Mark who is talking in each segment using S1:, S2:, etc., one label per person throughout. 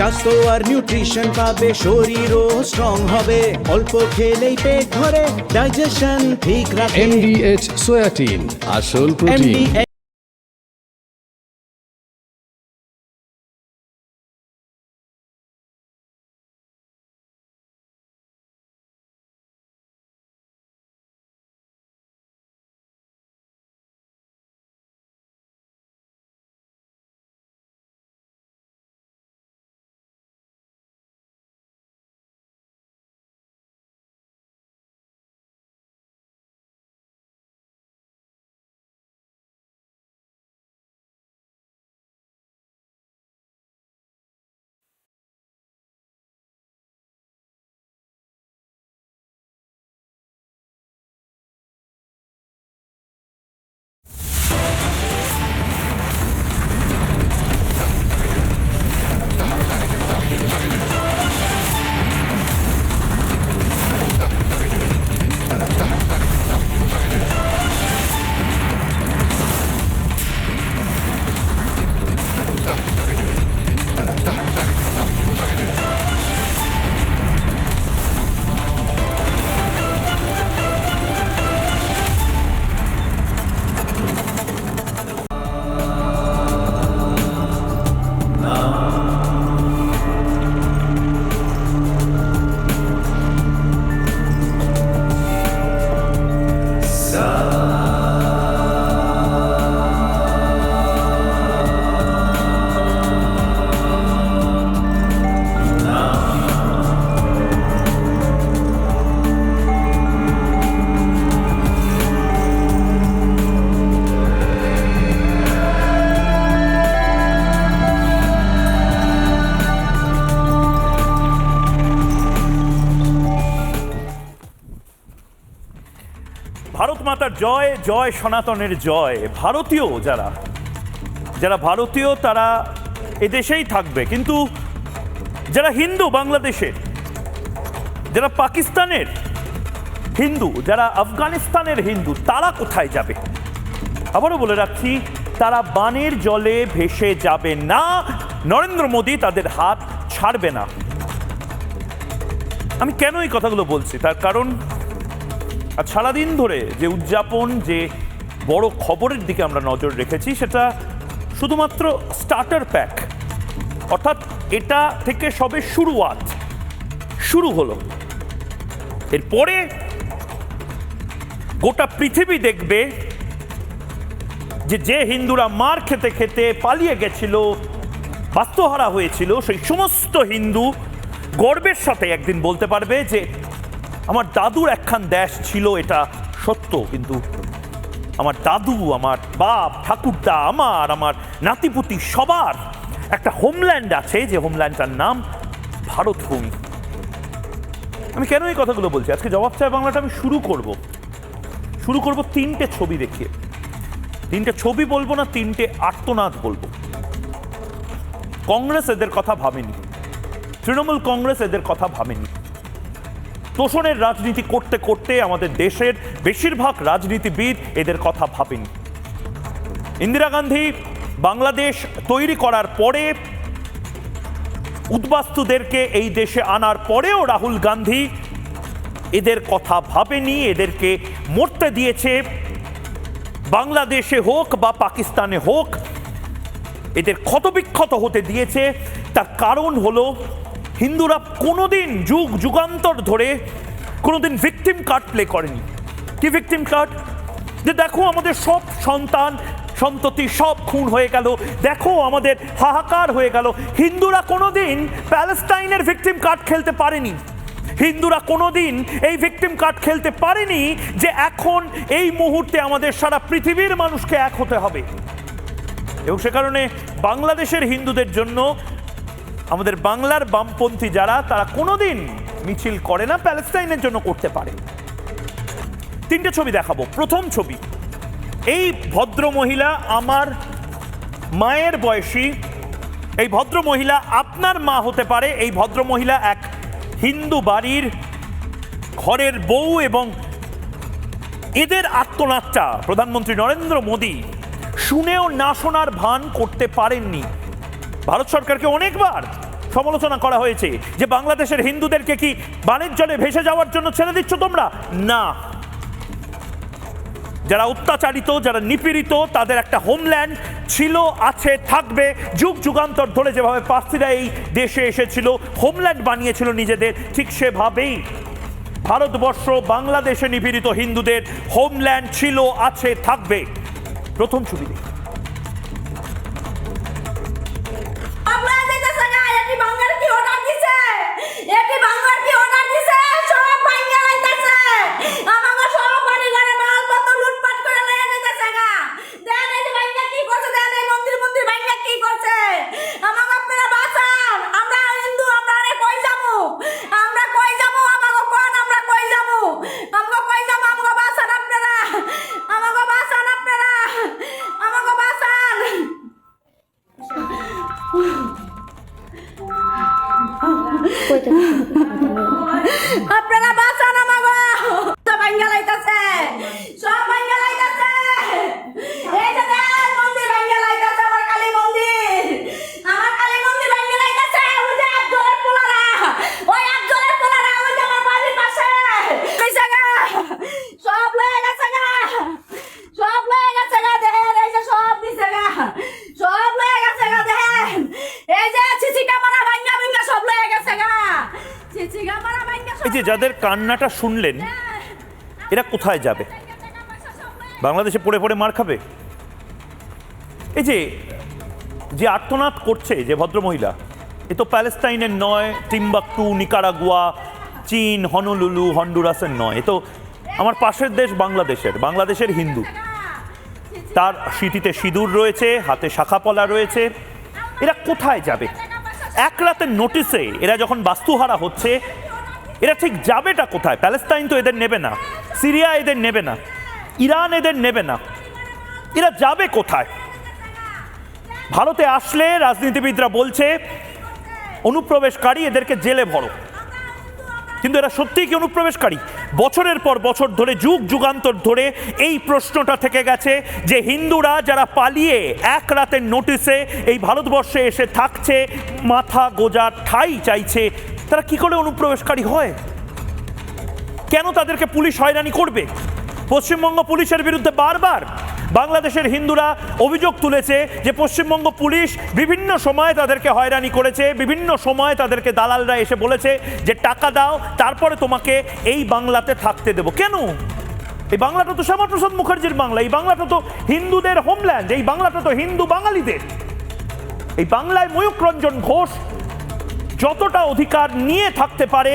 S1: স্বাস্থ্য আর নিউট্রিশন পাবে, শরীরও স্ট্রং হবে, অল্প খেলেই পেট ভরে ডাইজেশন ঠিক রাখে।
S2: MDH সোয়াটিন, আসল প্রোটিন।
S1: MDH
S3: ভারত মাতার জয়, জয় সনাতনের জয়। ভারতীয় যারা যারা ভারতীয় তারা এদেশেই থাকবে, কিন্তু যারা হিন্দু বাংলাদেশের, যারা পাকিস্তানের হিন্দু, যারা আফগানিস্তানের হিন্দু, তারা কোথায় যাবে? আবারও বলে রাখছি, তারা বানের জলে ভেসে যাবে না। নরেন্দ্র মোদী তাদের হাত ছাড়বে না। আমি কেন এই কথাগুলো বলছি তার কারণ আর সারাদিন ধরে যে উদযাপন, যে বড় খবরের দিকে আমরা নজর রেখেছি, সেটা শুধুমাত্র স্টার্টার প্যাক, অর্থাৎ এটা থেকে সবে শুরু হলো। এরপরে গোটা পৃথিবী দেখবে যে হিন্দুরা মার খেতে খেতে পালিয়ে গেছিল, বাস্তুহারা হয়েছিল, সেই সমস্ত হিন্দু গর্বের সাথে একদিন বলতে পারবে যে আমার দাদুর একখান দেশ ছিল, এটা সত্য, কিন্তু আমার দাদু, আমার বাপ, ঠাকুরদা, আমার নাতিপুতি সবার একটা হোমল্যান্ড আছে, যে হোমল্যান্ডটার নাম ভারত ভূমি। আমি কেন এই কথাগুলো বলছি? আজকে জবাব চায় বাংলাটা আমি শুরু করব তিনটে ছবি দেখিয়ে। তিনটে ছবি বলবো না, তিনটে আর্তনাদ বলবো। কংগ্রেস এদের কথা ভাবেনি, তৃণমূল কংগ্রেস এদের কথা ভাবেনি। তোষণের রাজনীতি করতে করতে আমাদের দেশের বেশিরভাগ রাজনীতিবিদ এদের কথা ভাবেনি। ইন্দিরা গান্ধী বাংলাদেশ তৈরি করার পরে, উদ্বাস্তুদেরকে এই দেশে আনার পরেও রাহুল গান্ধী এদের কথা ভাবেনি, এদেরকে মরতে দিয়েছে। বাংলাদেশে হোক বা পাকিস্তানে হোক, এদের ক্ষতবিক্ষত হতে দিয়েছে। তার কারণ হলো হিন্দুরা কোনোদিন যুগান্তর ধরে কোনোদিন ভিকটিম কার্ড প্লে করেনি। কি ভিকটিম কার্ড? যে দেখো আমাদের সব সন্তান সন্ততি সব খুন হয়ে গেল, দেখো আমাদের হাহাকার হয়ে গেল। হিন্দুরা কোনোদিন প্যালেস্টাইনের ভিকটিম কার্ড খেলতে পারেনি। হিন্দুরা কোনোদিন এই ভিকটিম কার্ড খেলতে পারেনি যে এখন এই মুহূর্তে আমাদের সারা পৃথিবীর মানুষকে এক হতে হবে। এবং সে কারণে বাংলাদেশের হিন্দুদের জন্য আমাদের বাংলার বামপন্থী যারা, তারা কোনোদিন মিছিল করে না, প্যালেস্টাইনের জন্য করতে পারে। তিনটে ছবি দেখাবো। প্রথম ছবি, এই ভদ্র মহিলা আমার মায়ের বয়সী, এই ভদ্র মহিলা আপনার মা হতে পারে। এই ভদ্র মহিলা এক হিন্দু বাড়ির ঘরের বউ, এবং এদের আত্মনাদটা প্রধানমন্ত্রী নরেন্দ্র মোদী শুনেও না শোনার ভান করতে পারেননি। ভারত সরকারকে অনেকবার সমালোচনা করা হয়েছে যে বাংলাদেশের হিন্দুদেরকে কি বানের জলে ভেসে যাওয়ার জন্য ছেড়ে দিচ্ছ তোমরা? না, যারা অত্যাচারিত, যারা নিপীড়িত, তাদের একটা হোমল্যান্ড ছিল, আছে, থাকবে। যুগ যুগান্তর ধরে যেভাবে পার্সিরা এই দেশে এসেছিল, হোমল্যান্ড বানিয়েছিল নিজেদের, ঠিক সেভাবেই ভারতবর্ষ বাংলাদেশে নিপীড়িত হিন্দুদের হোমল্যান্ড ছিল, আছে, থাকবে। প্রথম ছবি দেখি।
S4: আপনারা বাঁচান আমাগো, সব ভাঙ্গা লাইতাছে, সব ভাঙ্গা লাইতাছে। এই যে দেন মন্দির ভাঙ্গা লাইতাছে, আমার কালী মন্দির, আমার কালী মন্দির ভাঙ্গা লাইতাছে। ওই যে একজনের পোলারা, ওই একজনের পোলারা, ওই যে আমার বাড়ির পাশে কইছে গা, সব লয়ে গেছে গা, সব লয়ে গেছে গা। দেখেন এই যে সব দিছে গা, সব লয়ে গেছে গা। দেখেন এই যে চিচি কামারা ভাঙ্গা ভাঙ্গা সব লয়ে গেছে গা।
S3: এই যে যাদের কান্নাটা শুনলেন, এরা কোথায় যাবে? বাংলাদেশে পড়ে পড়ে মার খাবে? এই যে যে আর্তনাদ করছে যে ভদ্রমহিলা, এ তো প্যালেস্টাইনের নয়, টিম্বাকটু, নিকারাগুয়া, চীন, হনলুলু, হন্ডুরাসের নয়, এ তো আমার পাশের দেশ বাংলাদেশের হিন্দু। তার স্মৃতিতে সিঁদুর রয়েছে, হাতে শাখাপলা রয়েছে। এরা কোথায় যাবে? এক রাতের নোটিসে এরা যখন বাস্তুহারা হচ্ছে, এরা ঠিক যাবেটা কোথায়? প্যালেস্টাইন তো এদের নেবে না, সিরিয়া এদের নেবে না, ইরান এদের নেবে না, এরা যাবে কোথায়? ভারতে আসলে রাজনীতিবিদরা বলছে অনুপ্রবেশকারী, এদেরকে জেলে ভরো। কিন্তু এরা সত্যিই কি অনুপ্রবেশকারী? বছরের পর বছর ধরে, যুগ যুগান্তর ধরে এই প্রশ্নটা থেকে গেছে যে হিন্দুরা যারা পালিয়ে এক রাতের নোটিসে এই ভারতবর্ষে এসে থাকছে, মাথা গোজার ঠাঁই চাইছে, তারা কি করে অনুপ্রবেশকারী হয়? কেন তাদেরকে পুলিশ হয়রানি করবে? পশ্চিমবঙ্গ পুলিশের বিরুদ্ধে বারবার বাংলাদেশের হিন্দুরা অভিযোগ তুলেছে যে পশ্চিমবঙ্গ পুলিশ বিভিন্ন সময় তাদেরকে হয়রানি করেছে, বিভিন্ন সময় তাদেরকে দালালরা এসে বলেছে যে টাকা দাও, তারপরে তোমাকে এই বাংলাতে থাকতে দেব। কেন? এই বাংলাটা তো শ্যামাপ্রসাদ মুখার্জির বাংলা, এই বাংলাটা তো হিন্দুদের হোমল্যান্ড, এই বাংলাটা তো হিন্দু বাঙালিদের। এই বাংলায় ময়ূক রঞ্জন ঘোষ যতটা অধিকার নিয়ে থাকতে পারে,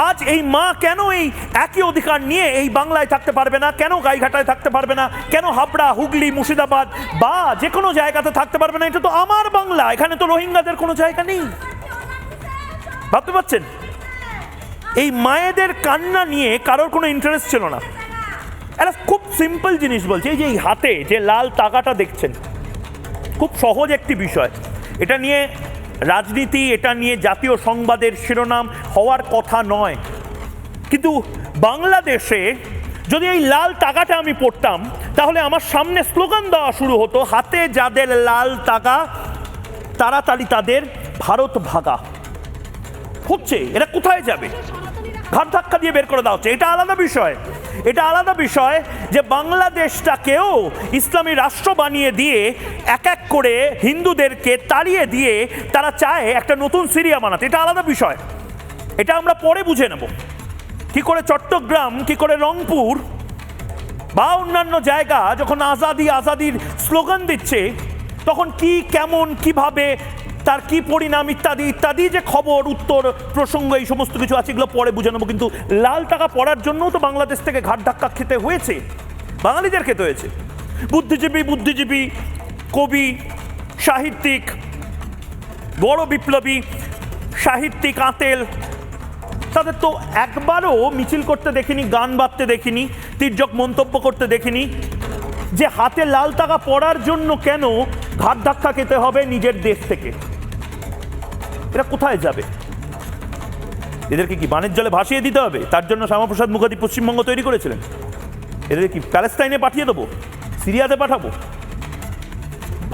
S3: আজ এই মা কেন এই একই অধিকার নিয়ে এই বাংলায় থাকতে পারবে না? কেন গাইঘাটায় থাকতে পারবে না? কেন হাবড়া, হুগলি, মুর্শিদাবাদ বা যে কোনো জায়গাতে থাকতে পারবে না? এটা তো আমার বাংলা, এখানে তো রোহিঙ্গাদের কোনো জায়গা নেই। ভাবতে পারছেন? এই মায়েদের কান্না নিয়ে কারোর কোনো ইন্টারেস্ট ছিল না। একটা খুব সিম্পল জিনিস বলছে, এই যে এই হাতে যে লাল তাগাটা দেখছেন, খুব সহজ একটি বিষয়। এটা নিয়ে রাজনীতি, এটা নিয়ে জাতীয় সংবাদের শিরোনাম হওয়ার কথা নয়, কিন্তু বাংলাদেশে যদি এই লাল তাগাটা আমি পড়তাম, তাহলে আমার সামনে স্লোগান দেওয়া শুরু হতো, হাতে যাদের লাল তাগা তাড়াতাড়ি তাদের ভারত ভাগা। হচ্ছে, এরা কোথায় যাবে? ঘাট ধাক্কা দিয়ে বের করে দেওয়া হচ্ছে। এটা আলাদা বিষয়, এটা আলাদা বিষয় যে বাংলাদেশটাকেও ইসলামী রাষ্ট্র বানিয়ে দিয়ে এক এক করে হিন্দুদেরকে তাড়িয়ে দিয়ে তারা চায় একটা নতুন সিরিয়া বানাতে। এটা আলাদা বিষয়, এটা আমরা পরে বুঝে নেব। কি করে চট্টগ্রাম, কি করে রংপুর বা অন্যান্য জায়গা যখন আজাদির স্লোগান দিচ্ছে, তখন কি, কেমন, কিভাবে, তার কি পরিণাম ইত্যাদি ইত্যাদি যে খবর, উত্তর, প্রসঙ্গ, এই সমস্ত কিছু আছে, এগুলো পরে বুঝে নেবো। কিন্তু লাল টাকা পড়ার জন্যও তো বাংলাদেশ থেকে ঘাট ধাক্কা খেতে হয়েছে, বাঙালিদের খেতে হয়েছে। বুদ্ধিজীবী, কবি, সাহিত্যিক, বড় বিপ্লবী সাহিত্যিক আতেল, তাদের তো একবারও মিছিল করতে দেখিনি, গান বাজতে দেখিনি, তির্যক মন্তব্য করতে দেখিনি যে হাতে লাল টাকা পড়ার জন্য কেন ঘাট ধাক্কা খেতে হবে নিজের দেশ থেকে। এরা কোথায় যাবে? এদেরকে কি বানের জলে ভাসিয়ে দিতে হবে? তার জন্য শ্যামাপ্রসাদ মুখার্জি পশ্চিমবঙ্গ তৈরি করেছিলেন। এদের কি প্যালেস্টাইনে পাঠিয়ে দেবো? সিরিয়াতে পাঠাবো?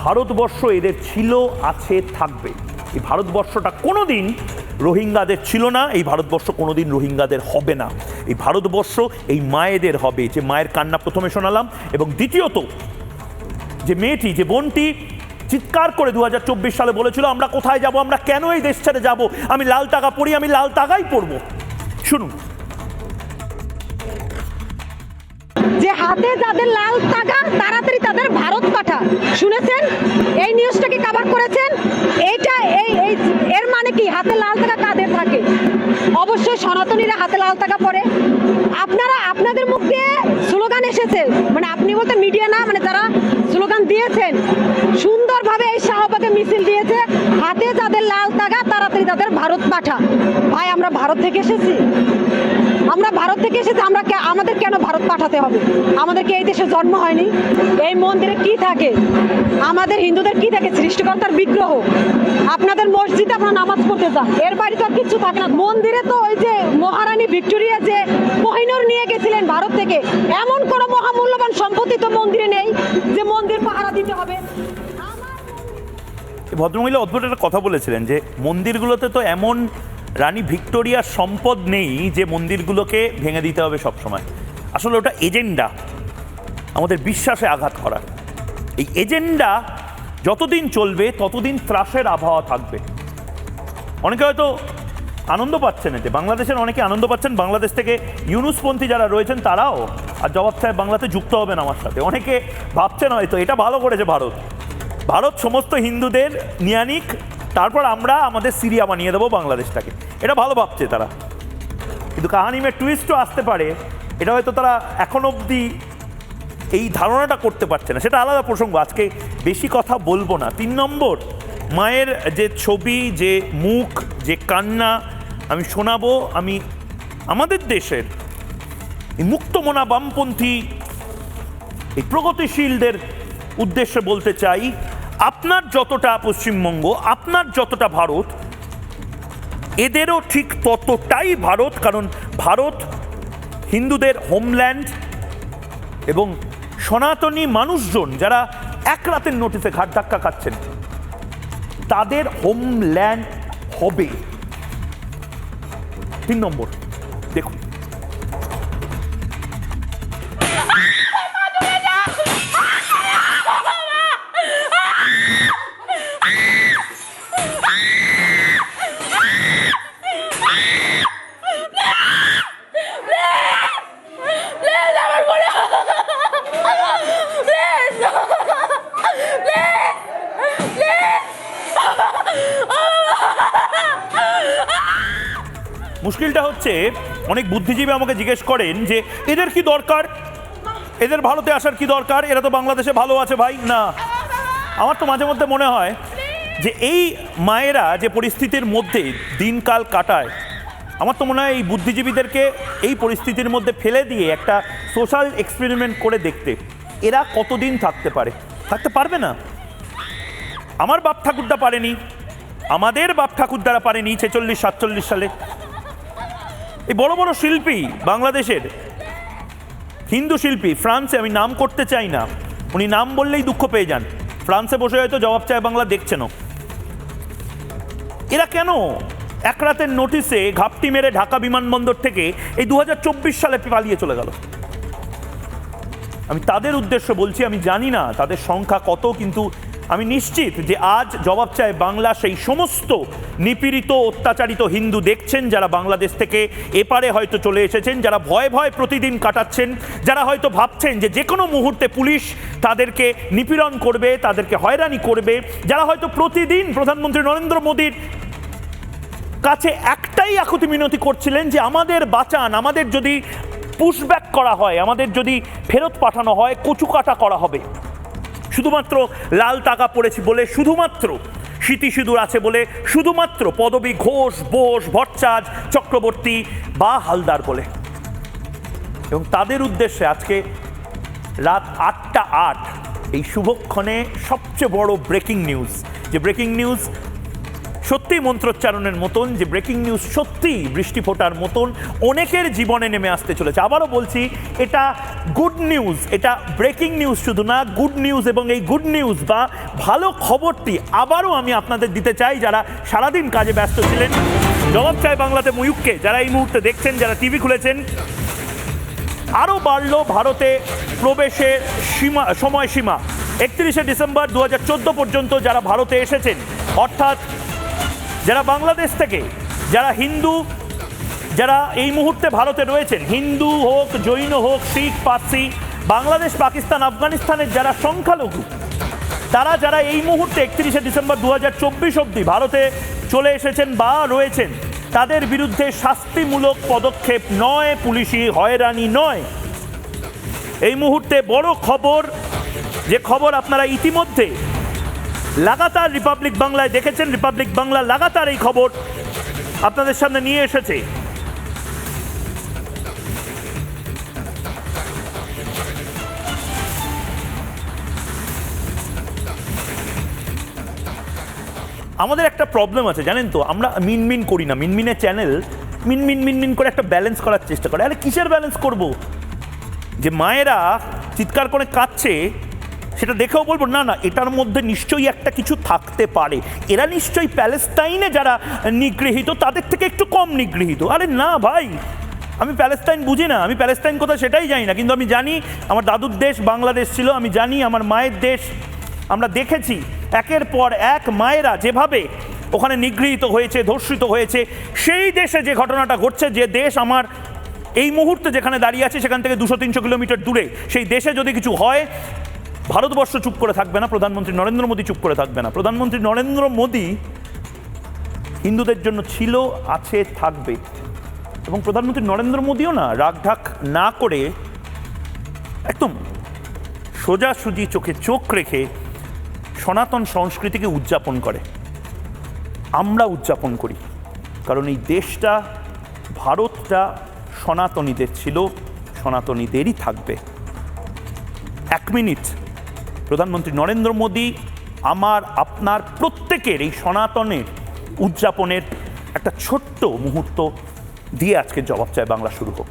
S3: ভারতবর্ষ এদের ছিল, আছে, থাকবে। এই ভারতবর্ষটা কোনোদিন রোহিঙ্গাদের ছিল না, এই ভারতবর্ষ কোনোদিন রোহিঙ্গাদের হবে না। এই ভারতবর্ষ এই মায়েদের হবে, যে মায়ের কান্না প্রথমে শোনালাম, এবং দ্বিতীয়ত যে মেয়েটি, যে বোনটি চিৎকার করে 2024 সালে বলেছিল আমরা কোথায় যাব, আমরা কেন এই দেশ ছেড়ে যাব, আমি লাল টাকা পরি, আমি লাল টাকাই পরবো। শুনুন।
S5: যে হাতে যাদের লাল টাকা তাড়াতাড়ি তাদের ভারত পাঠা, শুনেছেন? এই নিউজটাকে কভার করেছেন। এইটা এর মানে কি? হাতে লাল টাকা কাদের থাকে? অবশ্যই সনাতনীরা হাতে লাল টাকা পরে। আপনাদের মুখ দিয়ে স্লোগান এসেছে, মানে আপনি বলতে মিডিয়া না, মানে যারা স্লোগান দিয়েছেন সুন্দরভাবে এই শাহবাগে মিছিল দিয়েছে, হাতে যাদের লাল টাকা তাড়াতাড়ি তাদের ভারত পাঠা। ভাই আমরা ভারত থেকে এসেছি, আমাদের কেন ভারত পাঠাতে হবে? আমাদেরকে এই দেশে জন্ম হয়নি? এই মন্দিরে কি থাকে? আমাদের হিন্দুদের কি থাকে? সৃষ্টিকর্তার বিগ্রহ। আপনাদের মসজিদে আপনারা নামাজ পড়তে যান, এর বাইরে তো আর কিছু থাকে না। মন্দিরে তো ওই যে মহারানী ভিক্টোরিয়া যে কোহিনূর নিয়ে গেছিলেন ভারত থেকে, এমন কোনো মহামূল্যবান সম্পত্তি তো মন্দিরে নেই যে মন্দির পাহারা দিতে হবে।
S3: ভদ্রমহিলা অদ্ভুত একটা কথা বলেছিলেন যে মন্দিরগুলোতে তো এমন রানী ভিক্টোরিয়ার সম্পদ নেই যে মন্দিরগুলোকে ভেঙে দিতে হবে সবসময়। আসলে ওটা এজেন্ডা, আমাদের বিশ্বাসে আঘাত করা। এই এজেন্ডা যতদিন চলবে ততদিন ত্রাসের আবহাওয়া থাকবে। অনেকে হয়তো আনন্দ পাচ্ছেন এতে, বাংলাদেশের অনেকে আনন্দ পাচ্ছেন, বাংলাদেশ থেকে ইউনুসপন্থী যারা রয়েছেন তারাও আর জবাব সাহেব বাংলাতে যুক্ত হবেন আমার সাথে। অনেকে ভাবছেন হয়তো এটা ভালো করেছে ভারত সমস্ত হিন্দুদের নিয়ে নিক, তারপর আমরা আমাদের সিরিয়া বানিয়ে দেবো বাংলাদেশটাকে, এটা ভালো ভাবছে তারা। কিন্তু কাহানিমে টুইস্টও আসতে পারে, এটা হয়তো তারা এখন অবধি এই ধারণাটা করতে পারছে না, সেটা আলাদা প্রসঙ্গ, আজকে বেশি কথা বলবো না। 3 নম্বর, মায়ের যে ছবি, যে মুখ, যে কান্না আমি শোনাবো, আমি আমাদের দেশের এই মুক্তমনা বামপন্থী এই প্রগতিশীলদের উদ্দেশ্যে বলতে চাই, আপনার যতটা পশ্চিমবঙ্গ, আপনার যতটা ভারত, এদেরও ঠিক ততটাই ভারত। কারণ ভারত হিন্দুদের হোমল্যান্ড, এবং সনাতনী মানুষজন যারা এক রাতের নোটিসে ঘাট ধাক্কা খাচ্ছেন তাদের হোমল্যান্ড হবে। 3 নম্বর দেখুন, মুশকিলটা হচ্ছে অনেক বুদ্ধিজীবী আমাকে জিজ্ঞেস করেন যে এদের কি দরকার, এদের ভারতে আসার কি দরকার, এরা তো বাংলাদেশে ভালো আছে। ভাই না, আমার তো মাঝে মধ্যে মনে হয় যে এই মায়েরা যে পরিস্থিতির মধ্যে দিনকাল কাটায়, আমার তো মনে হয় এই বুদ্ধিজীবীদেরকে এই পরিস্থিতির মধ্যে ফেলে দিয়ে একটা সোশ্যাল এক্সপেরিমেন্ট করে দেখতে, এরা কতদিন থাকতে পারবে না। আমার বাপ ঠাকুরদা পারেনি, আমাদের বাপ ঠাকুরদারা পারেনি 46-47 সালে। এই বড় বড় শিল্পী বাংলাদেশের, হিন্দু শিল্পী, ফ্রান্সে, আমি নাম করতে চাই না, উনি নাম বললেই দুঃখ পেয়ে যান, ফ্রান্সে বসে হয়তো জবাব চায় বাংলা দেখছেন। এরা কেন এক রাতের নোটিসে ঘাপটি মেরে ঢাকা বিমানবন্দর থেকে এই 2024 সালে পালিয়ে চলে গেল? আমি তাদের উদ্দেশ্যে বলছি, আমি জানি না তাদের সংখ্যা কত, কিন্তু আমি নিশ্চিত যে আজ জবাব চায় বাংলা সেই সমস্ত নিপীড়িত অত্যাচারিত হিন্দু দেখছেন, যারা বাংলাদেশ থেকে এপারে হয়তো চলে এসেছেন, যারা ভয়ে ভয়ে প্রতিদিন কাটাচ্ছেন, যারা হয়তো ভাবছেন যে কোনো মুহূর্তে পুলিশ তাদেরকে নিপীড়ন করবে, তাদেরকে হয়রানি করবে, যারা হয়তো প্রতিদিন প্রধানমন্ত্রী নরেন্দ্র মোদীর কাছে একটাই আকুতি মিনতি করছিলেন যে আমাদের বাঁচান, আমাদের যদি পুশব্যাক করা হয়, আমাদের যদি ফেরত পাঠানো হয়, কচুকাটা করা হবে। শুধুমাত্র লাল টাকা পড়েছি বলে, শুধুমাত্র স্মৃতি সিঁদুর আছে বলে, শুধুমাত্র পদবী ঘোষ, বোস, ভট্টাচার্য, চক্রবর্তী বা হালদার বলে। এবং তাদের উদ্দেশ্যে আজকে রাত 8টা 8 এই শুভক্ষণে সবচেয়ে বড় ব্রেকিং নিউজ, যে ব্রেকিং নিউজ সত্যিই মন্ত্রোচ্চারণের মতন, যে ব্রেকিং নিউজ সত্যিই বৃষ্টি ফোঁটার মতন অনেকের জীবনে নেমে আসতে চলেছে। আবারও বলছি, এটা গুড নিউজ, এটা ব্রেকিং নিউজ শুধু না, গুড নিউজ। এবং এই গুড নিউজ বা ভালো খবরটি আবারও আমি আপনাদের দিতে চাই, যারা সারাদিন কাজে ব্যস্ত ছিলেন। জবাব চাই বাংলাতে ময়ূককে যারা এই মুহূর্তে দেখছেন, যারা টিভি খুলেছেন, আরও বাড়ল ভারতে প্রবেশের সময়সীমা। 31শে ডিসেম্বর 2014 পর্যন্ত যারা ভারতে এসেছেন, অর্থাৎ যারা বাংলাদেশ থেকে, যারা হিন্দু, যারা এই মুহূর্তে ভারতে রয়েছেন, হিন্দু হোক, জৈন হোক, শিখ, পার্সি, বাংলাদেশ, পাকিস্তান, আফগানিস্তানের যারা সংখ্যালঘু, তারা যারা এই মুহূর্তে 31শে ডিসেম্বর 2024 অবধি ভারতে চলে এসেছেন বা রয়েছেন, তাদের বিরুদ্ধে শাস্তিমূলক পদক্ষেপ নয়, পুলিশি হয়রানি নয়। এই মুহূর্তে বড় খবর, যে খবর আপনারা ইতিমধ্যে লাগাতার রিপাবলিক বাংলায় দেখেছেন, রিপাবলিক বাংলা লাগাতার এই খবর আপনাদের সামনে নিয়ে এসেছে। আমাদের একটা প্রবলেম আছে জানেন তো, আমরা মিনমিন করি না। মিনমিনের চ্যানেল মিনমিন করে একটা ব্যালেন্স করার চেষ্টা করে। আরে কিসের ব্যালেন্স করব? যে মায়েরা চিৎকার করে কাঁদছে সেটা দেখেও বলবো না না, এটার মধ্যে নিশ্চয়ই একটা কিছু থাকতে পারে, এরা নিশ্চয়ই প্যালেস্টাইনে যারা নিগৃহীত তাদের থেকে একটু কম নিগৃহীত। আরে না ভাই, আমি প্যালেস্টাইন বুঝি না, আমি প্যালেস্টাইন কোথায় সেটাই জানি না, কিন্তু আমি জানি আমার দাদুর দেশ বাংলাদেশ ছিল, আমি জানি আমার মায়ের দেশ। আমরা দেখেছি একের পর এক মায়েরা যেভাবে ওখানে নিগৃহীত হয়েছে, ধর্ষিত হয়েছে। সেই দেশে যে ঘটনাটা ঘটছে, যে দেশ আমার এই মুহূর্তে যেখানে দাঁড়িয়ে আছে সেখান থেকে 200-300 কিলোমিটার দূরে, সেই দেশে যদি কিছু হয়, ভারতবর্ষ চুপ করে থাকবে না, প্রধানমন্ত্রী নরেন্দ্র মোদী চুপ করে থাকবে না। প্রধানমন্ত্রী নরেন্দ্র মোদী হিন্দুদের জন্য ছিল, আছে, থাকবে। এবং প্রধানমন্ত্রী নরেন্দ্র মোদীও না রাগঢাক না করে একদম সোজাসুজি চোখে চোখ রেখে সনাতন সংস্কৃতিকে উদযাপন করে। আমরা উদযাপন করি, কারণ এই দেশটা, ভারতটা সনাতনীদের ছিল, সনাতনীদেরই থাকবে। 1 মিনিট প্রধানমন্ত্রী নরেন্দ্র মোদী আমার, আপনার, প্রত্যেকের এই সনাতনের উদযাপনের একটা ছোট্ট মুহূর্ত দিয়ে আজকে জবাব চায় বাংলা শুরু হোক।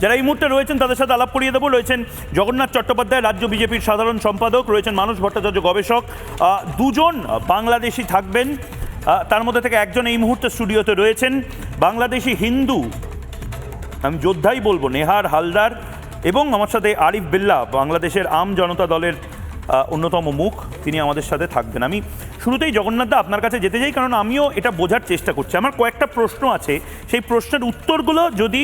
S3: যারা এই মুহূর্তে রয়েছেন তাদের সাথে আলাপ করিয়ে দেবো। রয়েছেন জগন্নাথ চট্টোপাধ্যায়, রাজ্য বিজেপির সাধারণ সম্পাদক, রয়েছেন মানস ভট্টাচার্য, গবেষক। দুজন বাংলাদেশি থাকবেন, তার মধ্যে থেকে একজন এই মুহূর্তে স্টুডিওতে রয়েছেন, বাংলাদেশি হিন্দু, আমি যোদ্ধাই বলবো, নেহার হালদার, এবং আমার সাথে আরিফ বিল্লাহ, বাংলাদেশের আম জনতা দলের অন্যতম মুখ, তিনি আমাদের সাথে থাকবেন। আমি শুরুতেই জগন্নাথদা আপনার কাছে যেতে চাই, কারণ আমিও এটা বোঝার চেষ্টা করছি। আমার কয়েকটা প্রশ্ন আছে, সেই প্রশ্নের উত্তরগুলো যদি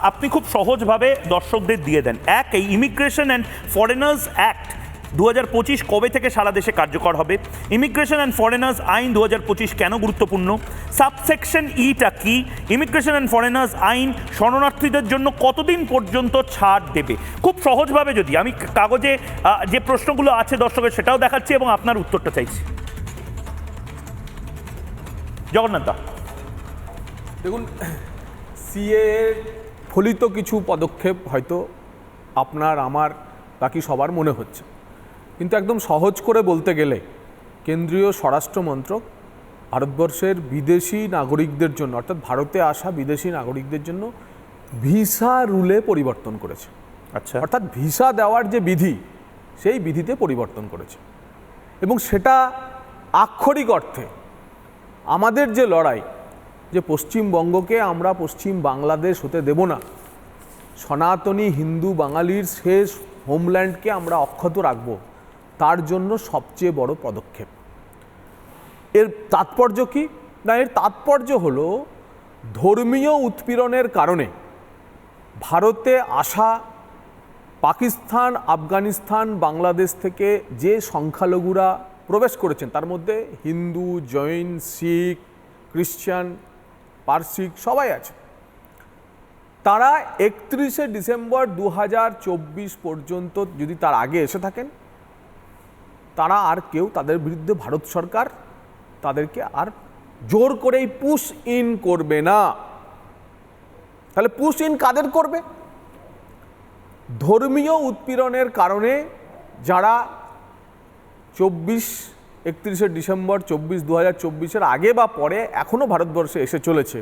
S3: আপনি খুব সহজভাবে দর্শকদের দিয়ে দেন। এক, এই ইমিগ্রেশন অ্যান্ড ফরেনার্স অ্যাক্ট 2025 কবে থেকে সারা দেশে কার্যকর হবে? ইমিগ্রেশন অ্যান্ড ফরেনার্স আইন 2025 কেন গুরুত্বপূর্ণ? সাবসেকশন ইটা কি? ইমিগ্রেশন অ্যান্ড ফরেনার্স আইন শরণার্থীদের জন্য কতদিন পর্যন্ত ছাড় দেবে? খুব সহজভাবে যদি আমি কাগজে যে প্রশ্নগুলো আছে দর্শকের সেটাও দেখাচ্ছি এবং আপনার উত্তরটা চাইছি। জগন্নাথ দা,
S6: দেখুন, সিএ এর ফলিত কিছু পদক্ষেপ হয়তো আপনার, আমার, বাকি সবার মনে হচ্ছে, কিন্তু একদম সহজ করে বলতে গেলে কেন্দ্রীয় স্বরাষ্ট্র মন্ত্রক ভারতবর্ষের বিদেশি নাগরিকদের জন্য, অর্থাৎ ভারতে আসা বিদেশি নাগরিকদের জন্য ভিসা রুলে পরিবর্তন করেছে।
S3: আচ্ছা,
S6: অর্থাৎ ভিসা দেওয়ার যে বিধি, সেই বিধিতে পরিবর্তন করেছে। এবং সেটা আক্ষরিক অর্থে আমাদের যে লড়াই, যে পশ্চিমবঙ্গকে আমরা পশ্চিম বাংলাদেশ হতে দেব না, সনাতনী হিন্দু বাঙালির শেষ হোমল্যান্ডকে আমরা অক্ষত রাখব, তার জন্য সবচেয়ে বড় পদক্ষেপ। এর তাৎপর্য কি? না, এর তাৎপর্য হলো ধর্মীয় উৎপীড়নের কারণে ভারতে আসা পাকিস্তান, আফগানিস্তান, বাংলাদেশ থেকে যে সংখ্যালঘুরা প্রবেশ করেছেন তার মধ্যে হিন্দু, জৈন, শিখ, খ্রিস্টান, পারসিক সবাই আছে। তারা 31শে ডিসেম্বর 2024 পর্যন্ত যদি তার আগে এসে থাকেন, তারা আর কেউ, তাদের বিরুদ্ধে ভারত সরকার তাদেরকে আর জোর করেই পুশ ইন করবে না। তাহলে পুশ ইন কাদের করবে? ধর্মীয় উৎপীড়নের কারণে যারা 31শে ডিসেম্বর 2024 আগে বা পরে এখনও ভারতবর্ষে এসে চলেছে,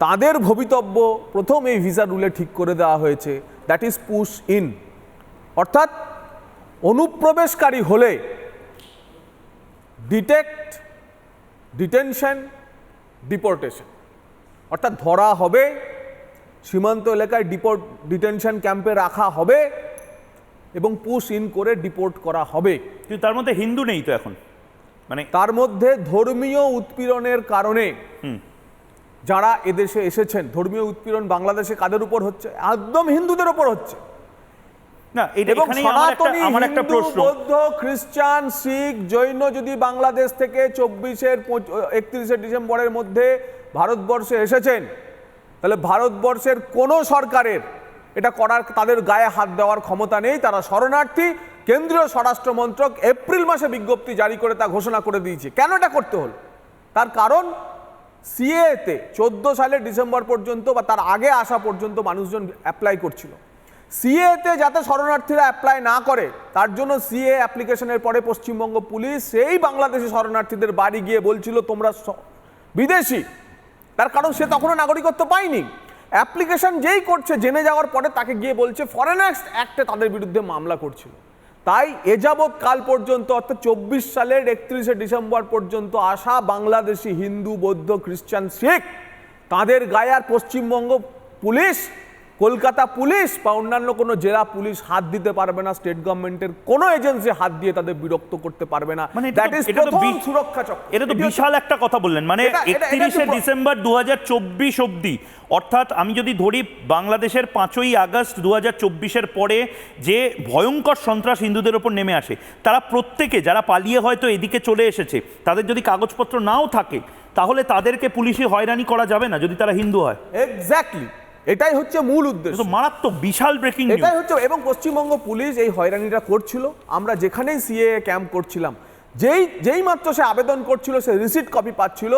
S6: তাদের ভবিতব্য প্রথম এই ভিসা রুলে ঠিক করে দেওয়া হয়েছে, দ্যাট ইজ পুশ ইন। অর্থাৎ অনুপ্রবেশকারী হলে ডিটেক্ট, ডিটেনশন, ডিপোর্টেশন, অর্থাৎ ধরা হবে, সীমান্ত এলাকায় ডিটেনশন ক্যাম্পে রাখা হবে এবং পুশ ইন করে ডিপোর্ট করা হবে।
S3: কিন্তু তার মধ্যে হিন্দু নেই তো এখন, মানে
S6: তার মধ্যে ধর্মীয় উৎপীড়নের কারণে যারা এদেশে এসেছেন, ধর্মীয় উৎপীড়ন বাংলাদেশে কাদের উপর হচ্ছে? একদম হিন্দুদের উপর হচ্ছে।
S3: না
S6: এবং
S3: এখানেই
S6: সনাতনী
S3: আমার একটা
S6: হিন্দু,
S3: প্রশ্ন,
S6: বৌদ্ধ, খ্রিস্টান, শিখ, জৈন যদি বাংলাদেশ থেকে 31শে ডিসেম্বরের মধ্যে ভারতবর্ষে এসেছেন, তাহলে ভারতবর্ষের কোনো সরকারের এটা করার, তাদের গায়ে হাত দেওয়ার ক্ষমতা নেই। তারা শরণার্থী। কেন্দ্রীয় স্বরাষ্ট্র মন্ত্রক এপ্রিল মাসে বিজ্ঞপ্তি জারি করে তা ঘোষণা করে দিয়েছে। কেন এটা করতে হলো? তার কারণ সিএতে 14 সালের ডিসেম্বর পর্যন্ত বা তার আগে আসা পর্যন্ত মানুষজন অ্যাপ্লাই করছিল। সিএতে যাতে শরণার্থীরা অ্যাপ্লাই না করে তার জন্য সিএ অ্যাপ্লিকেশনের পরে পশ্চিমবঙ্গ পুলিশ সেই বাংলাদেশি শরণার্থীদের বাড়ি গিয়ে বলছিল তোমরা বিদেশি। তার কারণ সে তখনও নাগরিকত্ব পায়নি। অ্যাপ্লিকেশন যেই করছে জেনে যাওয়ার পরে তাকে গিয়ে বলছে ফরেনার্স অ্যাক্টে তাদের বিরুদ্ধে মামলা করছিল। তাই এযাবৎ কাল পর্যন্ত অর্থাৎ 24 সালের 31শে ডিসেম্বর পর্যন্ত আসা বাংলাদেশি হিন্দু, বৌদ্ধ, খ্রিস্টান, শিখ তাদের গায়ে আর পশ্চিমবঙ্গ পুলিশ, কলকাতা পুলিশ বা অন্যান্য কোনো জেলা পুলিশ হাত দিতে পারবে না। স্টেট গভর্নমেন্টের কোনো এজেন্সি হাত দিয়ে তাদের বিরক্ত করতে পারবে না।
S3: মানে
S6: দ্যাট ইজ প্রথম সুরক্ষা চক্র।
S3: এটা তো বিশাল একটা কথা বললেন, মানে 31শে ডিসেম্বর 2024 অবধি, অর্থাৎ আমি যদি ধরি বাংলাদেশের 5ই আগস্ট 2024-এর পরে যে ভয়ঙ্কর সন্ত্রাস হিন্দুদের ওপর নেমে আসে, তারা প্রত্যেকে যারা পালিয়ে হয়তো এদিকে চলে এসেছে, তাদের যদি কাগজপত্র নাও থাকে তাহলে তাদেরকে পুলিশে হয়রানি করা যাবে না যদি তারা হিন্দু হয়।
S6: এক্স্যাক্টলি, এটাই হচ্ছে মূল উদ্দেশ্য।
S3: মারাত্মক বিশাল ব্রেকিং নিউজ
S6: এটাই হচ্ছে। এবং পশ্চিমবঙ্গ পুলিশ এই হয়রানিটা করছিল। আমরা যেখানেই সিএ ক্যাম্প করছিলাম, যেই মাত্র সে আবেদন করছিল, সে রিসিট কপি পাচ্ছিল,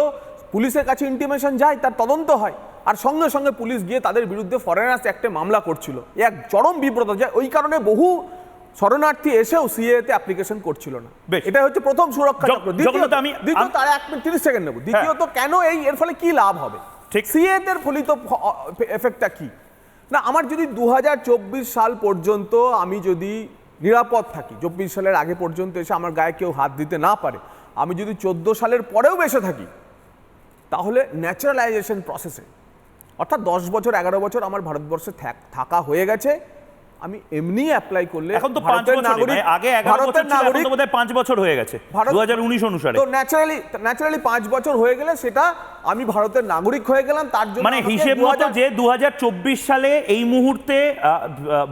S6: পুলিশের কাছে ইন্টিমেশন যায়, তার তদন্ত হয়, আর সঙ্গে সঙ্গে পুলিশ গিয়ে তাদের বিরুদ্ধে ফরেনার্স অ্যাক্টে মামলা করছিল। এক চরম বিব্রত যায়। ওই কারণে বহু শরণার্থী এসেও সিএতে অ্যাপ্লিকেশন করছিল না। এটা হচ্ছে প্রথম সুরক্ষা চক্র। দ্বিতীয়ত, তার 1 মিনিট 30 সেকেন্ড নেব। দ্বিতীয়ত, কেন এর ফলে কি লাভ হবে?
S3: ঠিক,
S6: সিএদের ফলিত এফেক্টটা কি? না, আমার যদি 2024 সাল পর্যন্ত আমি যদি নিরাপদ থাকি, 24 সালের আগে পর্যন্ত এসে আমার গায়ে কেউ হাত দিতে না পারে, আমি যদি 14 সালের পরেও বেঁচে থাকি, তাহলে ন্যাচারালাইজেশন প্রসেসে অর্থাৎ 10 বছর 11 বছর আমার ভারতবর্ষে থাকা হয়ে গেছে, আমি এমনি অ্যাপ্লাই করলে
S3: এখন তো 5 বছর, আগে 11 বছর ছিল, এখন তো বোধহয় 5 বছর হয়ে গেছে 2019 অনুসারে।
S6: তো ন্যাচারালি 5 বছর হয়ে গেলে সেটা আমি ভারতের নাগরিক হয়ে গেলাম। তার জন্য
S3: মানে হিসেব মতো যে 2024 সালে এই মুহূর্তে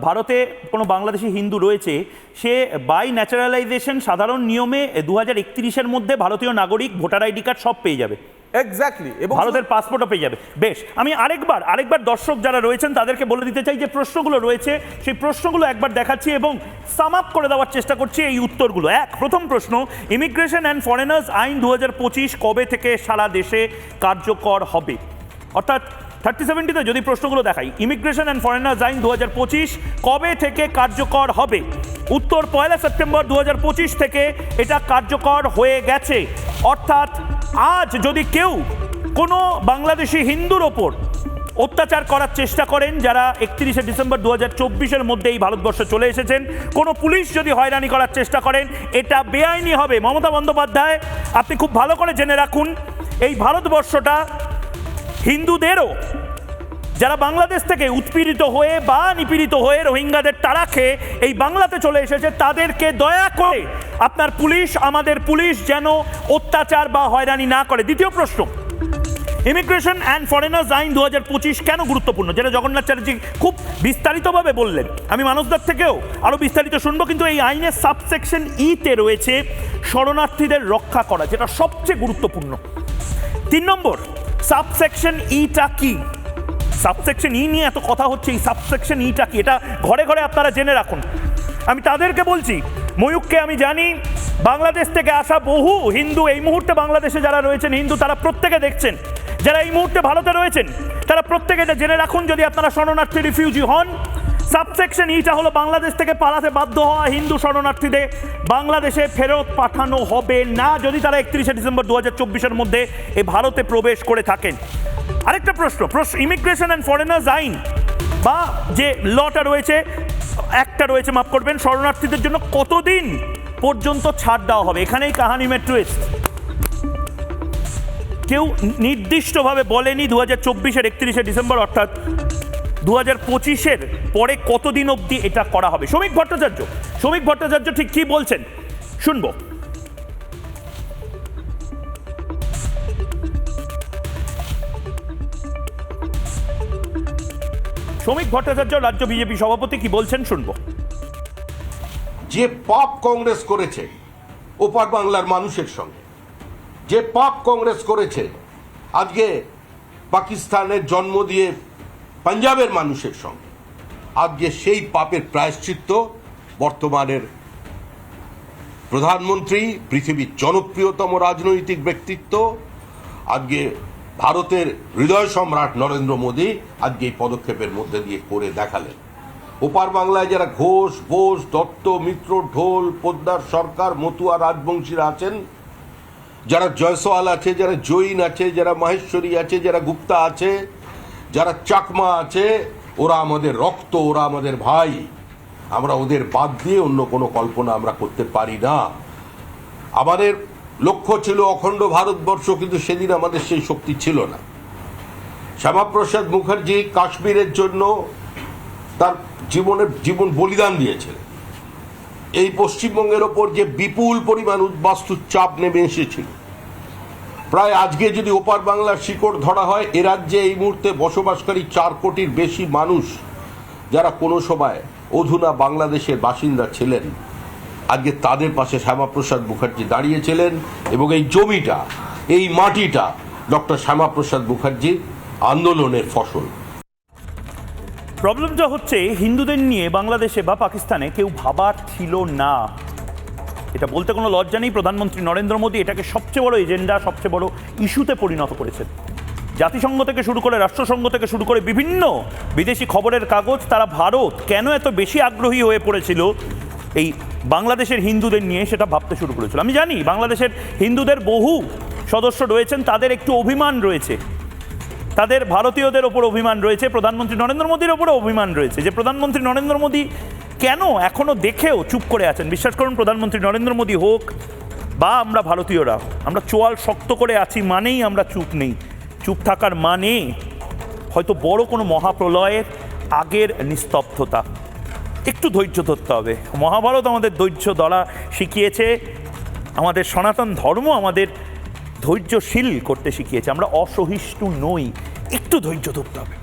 S3: ভারতে কোনো বাংলাদেশি হিন্দু রয়েছে, সে বাই ন্যাচারালাইজেশন সাধারণ নিয়মে 2031-এর মধ্যে ভারতীয় নাগরিক, ভোটার আইডি কার্ড সব পেয়ে যাবে।
S6: এক্স্যাক্টলি, এবং
S3: ভারতের পাসপোর্টও পেয়ে যাবে। বেশ, আমি আরেকবার দর্শক যারা রয়েছেন তাদেরকে বলে দিতে চাই যে প্রশ্নগুলো রয়েছে সেই প্রশ্নগুলো একবার দেখাচ্ছি এবং সাম আপ করে দেওয়ার চেষ্টা করছি এই উত্তরগুলো। প্রথম প্রশ্ন, ইমিগ্রেশন অ্যান্ড ফরেনার্স আইন 2025 কবে থেকে সারা দেশে কার্যকর হবে? অর্থাৎ 3070-তে যদি প্রশ্নগুলো দেখাই, ইমিগ্রেশন অ্যান্ড ফরেনার্স আইন 2025 কবে থেকে কার্যকর হবে? উত্তর, 1 সেপ্টেম্বর 2025 থেকে এটা কার্যকর হয়ে গেছে। অর্থাৎ আজ যদি কেউ কোনো বাংলাদেশি হিন্দুর ওপর অত্যাচার করার চেষ্টা করেন, যারা 31শে ডিসেম্বর 2024-এর মধ্যে এই ভারতবর্ষে চলে এসেছেন, কোনো পুলিশ যদি হয়রানি করার চেষ্টা করেন, এটা বেআইনি হবে। মমতা বন্দ্যোপাধ্যায়, আপনি খুব ভালো করে জেনে রাখুন, এই ভারতবর্ষটা হিন্দুদেরও, যারা বাংলাদেশ থেকে উৎপীড়িত হয়ে বা নিপীড়িত হয়ে রোহিঙ্গাদের তাড়া খেয়ে এই বাংলাতে চলে এসেছে, তাদেরকে দয়া করে আপনার পুলিশ, আমাদের পুলিশ যেন অত্যাচার বা হয়রানি না করে। দ্বিতীয় প্রশ্ন, ইমিগ্রেশন অ্যান্ড ফরেনার্স আইন 2025 কেন গুরুত্বপূর্ণ, যেটা জগন্নাথ চ্যাটার্জি খুব বিস্তারিতভাবে বললেন। আমি মানুষদের থেকেও আরও বিস্তারিত শুনবো, কিন্তু এই আইনের সাবসেকশন ইতে রয়েছে শরণার্থীদের রক্ষা করা, যেটা সবচেয়ে গুরুত্বপূর্ণ। 3 নম্বর, সাবসেকশন ইটা কি? সাবসেকশন ই নিয়ে এত কথা হচ্ছে, এই সাবসেকশন ইটা কি, এটা ঘরে ঘরে আপনারা জেনে রাখুন। আমি তাদেরকে বলছি, ময়ূককে আমি জানি, বাংলাদেশ থেকে আসা বহু হিন্দু এই মুহূর্তে বাংলাদেশে যারা রয়েছেন হিন্দু, তারা প্রত্যেকে দেখছেন, যারা এই মুহূর্তে ভারতে রয়েছেন তারা প্রত্যেকে এটা জেনে রাখুন, যদি আপনারা শরণার্থী রিফিউজি হন, সাবসেকশন ইটা হলো বাংলাদেশ থেকে পালাতে বাধ্য হওয়া হিন্দু শরণার্থীদের বাংলাদেশে ফেরত পাঠানো হবে না, যদি তারা 31শে ডিসেম্বর 2024-এর মধ্যে এই ভারতে প্রবেশ করে থাকেন। আরেকটা প্রশ্ন, ইমিগ্রেশন অ্যান্ড ফরেনার্স আইন বা যে লটা রয়েছে, একটা রয়েছে, মাফ করবেন, শরণার্থীদের জন্য কতদিন পর্যন্ত ছাড় দেওয়া হবে? এখানেই কাহানি মে টুইস্ট। কেউ নির্দিষ্টভাবে বলেনি 2024-এর 31শে ডিসেম্বর, অর্থাৎ 2025-এর পরে কতদিন অবধি এটা করা হবে। শ্রমিক ভট্টাচার্য ঠিক কি বলছেন শুনবো। শ্রমিক ভট্টাচার্য রাজ্য বিজেপি সভাপতি কি বলছেন শুনবো।
S7: যে পাপ কংগ্রেস করেছে ওপার বাংলার মানুষের সঙ্গে, যে পাপ কংগ্রেস করেছে আজকে পাকিস্তানের জন্ম দিয়ে পাঞ্জাবের মানুষের সঙ্গে, আজকে সেই পাপের প্রায়শ্চিত্ত বর্তমানের প্রধানমন্ত্রী, পৃথিবীর জনপ্রিয়তম রাজনৈতিক ব্যক্তিত্ব, আজকে ভারতের হৃদয় সম্রাট নরেন্দ্র মোদী আজকে এই পদক্ষেপের মধ্যে দিয়ে করে দেখালেন। ওপার বাংলায় যারা ঘোষ, বোস, দত্ত, মিত্র, ঢোল, পোদ্দার সরকার, মতুয়া রাজবংশীরা আছেন, যারা জয়সওয়াল আছে, যারা জৈন আছে, যারা মাহেশ্বরী আছে, যারা গুপ্তা আছে, যারা চাকমা আছে, ওরা আমাদের রক্ত, ওরা আমাদের ভাই। আমরা ওদের বাদ দিয়ে অন্য কোনো কল্পনা আমরা করতে পারি না। আমাদের লক্ষ্য ছিল অখণ্ড ভারতবর্ষ, কিন্তু সেদিন আমাদের সেই শক্তি ছিল না। শ্যামাপ্রসাদ মুখার্জি কাশ্মীরের জন্য তার জীবন বলিদান দিয়েছিলেন। এই পশ্চিমবঙ্গের ওপর যে বিপুল পরিমাণ উদ্বাস্তুর চাপ নেমে এসেছিল, প্রায় আজকে যদি ওপার বাংলার শিকড় ধরা হয়, এ রাজ্যে এই মুহূর্তে বসবাসকারী 4 কোটির বেশি মানুষ, যারা কোনো সময় অধুনা বাংলাদেশের বাসিন্দা ছিলেন, আজকে তাদের পাশে শ্যামাপ্রসাদ মুখার্জি দাঁড়িয়েছিলেন, এবং এই জমিটা, এই মাটিটা ডক্টর শ্যামাপ্রসাদ মুখার্জির আন্দোলনের ফসল।
S3: প্রবলেমটা হচ্ছে হিন্দুদের নিয়ে বাংলাদেশে বা পাকিস্তানে কেউ ভাবার ছিল না। এটা বলতে কোনো লজ্জা নেই। প্রধানমন্ত্রী নরেন্দ্র মোদী এটাকে সবচেয়ে বড় এজেন্ডা, সবচেয়ে বড় ইস্যুতে পরিণত করেছেন। জাতিসংঘ থেকে শুরু করে, রাষ্ট্রসংঘ থেকে শুরু করে বিভিন্ন বিদেশি খবরের কাগজ, তারা ভারত কেন এত বেশি আগ্রহী হয়ে পড়েছিল এই বাংলাদেশের হিন্দুদের নিয়ে, সেটা ভাবতে শুরু করেছিল। আমি জানি বাংলাদেশের হিন্দুদের বহু সদস্য রয়েছেন, তাদের একটু অভিমান রয়েছে, তাদের ভারতীয়দের ওপর অভিমান রয়েছে, প্রধানমন্ত্রী নরেন্দ্র মোদীর ওপরও অভিমান রয়েছে, যে প্রধানমন্ত্রী নরেন্দ্র মোদী কেন এখনো দেখেও চুপ করে আছেন। বিশ্বাস করুন, প্রধানমন্ত্রী নরেন্দ্র মোদী হোক বা আমরা ভারতীয়রা, আমরা চোয়াল শক্ত করে আছি মানেই আমরা চুপ নেই। চুপ থাকার মানে হয়তো বড় কোনো মহাপ্রলয়ের আগের নিস্তব্ধতা। একটু ধৈর্য ধরতে হবে। মহাভারত আমাদের ধৈর্য ধরা শিখিয়েছে, আমাদের সনাতন ধর্ম আমাদের ধৈর্যশীল করতে শিখিয়েছে। আমরা অসহিষ্ণু নই, একটু ধৈর্য ধরতে হবে।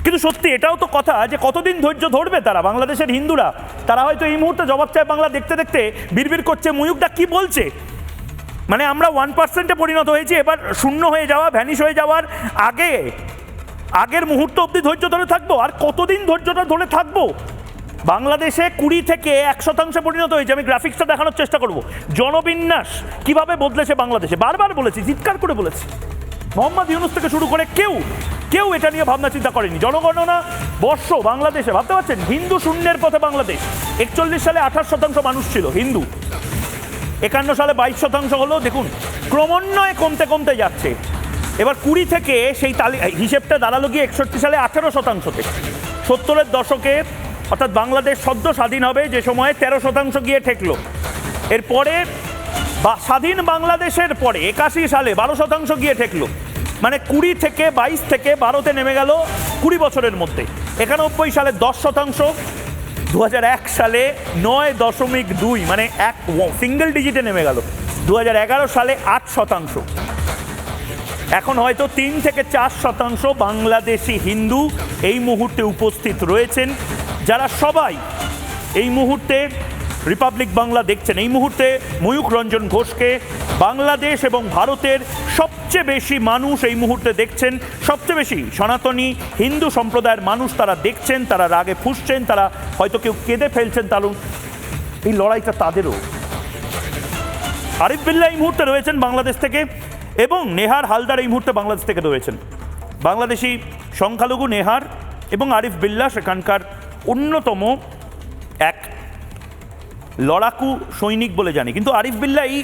S3: কিন্তু সত্যি এটাও তো কথা যে কতদিন ধৈর্য ধরবে তারা, বাংলাদেশের হিন্দুরা। তারা হয়তো এই মুহূর্তে জবাব চায় বাংলা দেখতে দেখতে বিড়বিড় করছে, ময়ূকটা কি বলছে। মানে আমরা 1%-এ পরিণত হয়েছি, এবার শূন্য হয়ে যাওয়া, ভ্যানিশ হয়ে যাওয়ার আগের মুহূর্ত অবধি ধৈর্য ধরে থাকবো। আর কতদিন ধৈর্যটা ধরে থাকবো? বাংলাদেশে 20 থেকে 1% পরিণত হয়েছে। আমি গ্রাফিক্সটা দেখানোর চেষ্টা করব, জনবিন্যাস কিভাবে বদলেছে বাংলাদেশে। বারবার বলেছি, চিৎকার করে বলেছি, মোহাম্মদ ইউনুস থেকে শুরু করে কেউ এটা নিয়ে ভাবনা চিন্তা করেনি। জনগণনা বর্ষ বাংলাদেশে, ভাবতে পারছেন, হিন্দু শূন্যের পথে বাংলাদেশ। 41 সালে 28% মানুষ ছিল হিন্দু, 51 সালে 22% হলো। দেখুন ক্রমান্বয়ে কমতে যাচ্ছে। এবার 20 থেকে সেই হিসেবটা দাঁড়ালো গিয়ে 61 সালে 18%তে। 70-এর দশকে, অর্থাৎ বাংলাদেশ সদ্য স্বাধীন হবে যে সময়ে, 13% গিয়ে ঠেকলো। এরপরে স্বাধীন বাংলাদেশের পরে 81 সালে 12% গিয়ে ঠেকলো। মানে 20 থেকে 22 থেকে 12-তে নেমে গেল 20 বছরের মধ্যে। 91 সালে 10%, 2001 সালে 9.2, মানে সিঙ্গেল ডিজিটে নেমে গেল। 2011 সালে 8%। এখন হয়তো 3 থেকে 4% বাংলাদেশি হিন্দু এই মুহূর্তে উপস্থিত রয়েছেন, যারা সবাই এই মুহূর্তে রিপাবলিক বাংলা দেখছেন। এই মুহূর্তে ময়ূখ রঞ্জন ঘোষকে বাংলাদেশ এবং ভারতের সবচেয়ে বেশি মানুষ এই মুহূর্তে দেখছেন, সবচেয়ে বেশি সনাতনী হিন্দু সম্প্রদায়ের মানুষ তারা দেখছেন, তারা রাগে ফুঁসছেন, তারা হয়তো কেউ কেঁদে ফেলছেন। তাহলে এই লড়াইটা তাদেরও। আরিফ বিল্লাহ এই মুহূর্তে রয়েছেন বাংলাদেশ থেকে, এবং নেহার হালদার এই মুহূর্তে বাংলাদেশ থেকে রয়েছেন। বাংলাদেশি সংখ্যালঘু নেহার এবং আরিফ বিল্লাহ সেখানকার অন্যতম এক লড়াকু সৈনিক বলে জানি। কিন্তু আরিফ বিল্লাহ এই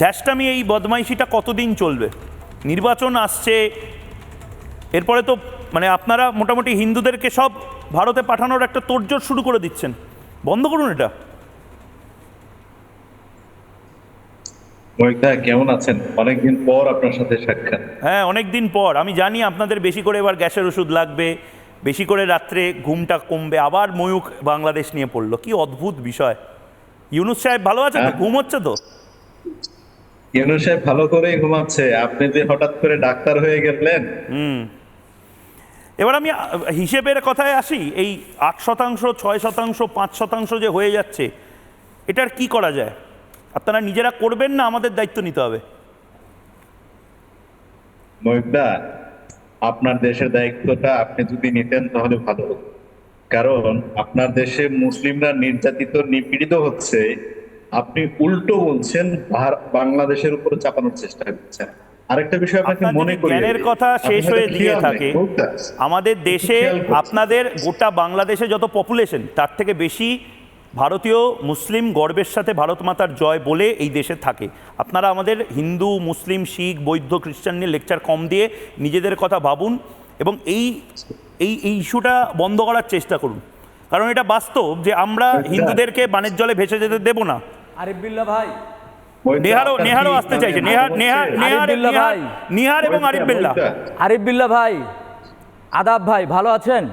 S3: ধ্যাসটামি, এই বদমাইশিটা কতদিন চলবে? নির্বাচন আসছে, এরপরে তো মানে আপনারা মোটামুটি হিন্দুদেরকে সব ভারতে পাঠানোর একটা তোড়জোড় শুরু করে দিচ্ছেন। বন্ধ করুন এটা।
S8: মহিতা কেমন আছেন? অনেকদিন পর আপনার সাথে সাক্ষাৎ।
S3: হ্যাঁ, অনেক দিন পর। আমি জানি আপনাদের বেশি করে এবার গ্যাসের ওষুধ লাগবে, বেশি করে রাত্রে ঘুমটা কমবে। আবার ময়ূখ বাংলাদেশ নিয়ে পড়লো, কি অদ্ভুত বিষয়। ইউনুস সাহেব ভালো আছে তো? ঘুম হচ্ছে তো?
S8: ইউনুস সাহেব ভালো করেই ঘুমাচ্ছে। আপনি যে হঠাৎ করে ডাক্তার হয়ে গেলেন।
S3: এবার আমি হিসেবের কথায় আসি। এই 8%, 6%, 5% যে হয়ে যাচ্ছে, এটার কি করা যায়? আপনারা নিজেরা করবেন না আমাদের দায়িত্ব নিতে হবে?
S8: মহিতা, আপনার দেশের দায়িত্বটা আপনি যদি নিতেন তাহলে ভালো হতো। কারণ আপনার দেশে মুসলিমরা নির্যাতিত, নিপীড়িত হচ্ছে, আপনি উল্টো বলছেন, বাংলাদেশের উপর চাপানোর চেষ্টা করছেন। আরেকটা বিষয় আপনাকে মনে করি,
S3: জ্ঞানের কথা শেষ হয়ে দিয়ে থাকে। আমাদের দেশে আপনাদের গোটা বাংলাদেশে যত পপুলেশন, তার থেকে বেশি ভারতীয় মুসলিম গর্বের সাথে ভারত মাতার জয় বলে এই দেশে থাকে। আপনারা আমাদের হিন্দু, মুসলিম, শিখ, বৌদ্ধ, খ্রিস্টান নিয়ে লেকচার কম দিয়ে নিজেদের কথা ভাবুন এবং এই ইস্যুটা বন্ধ করার চেষ্টা করুন। কারণ এটা বাস্তব যে আমরা হিন্দুদেরকে বানের জলে ভেসে যেতে দেব না।
S9: আরিফ বিল্লাহ ভাই,
S3: নেহারও আসতে চাইছে। নিহার এবং আরিফ বিল্লাহ।
S9: আরিফ বিল্লাহ ভাই, আদাব ভাই, ভালো আছেন?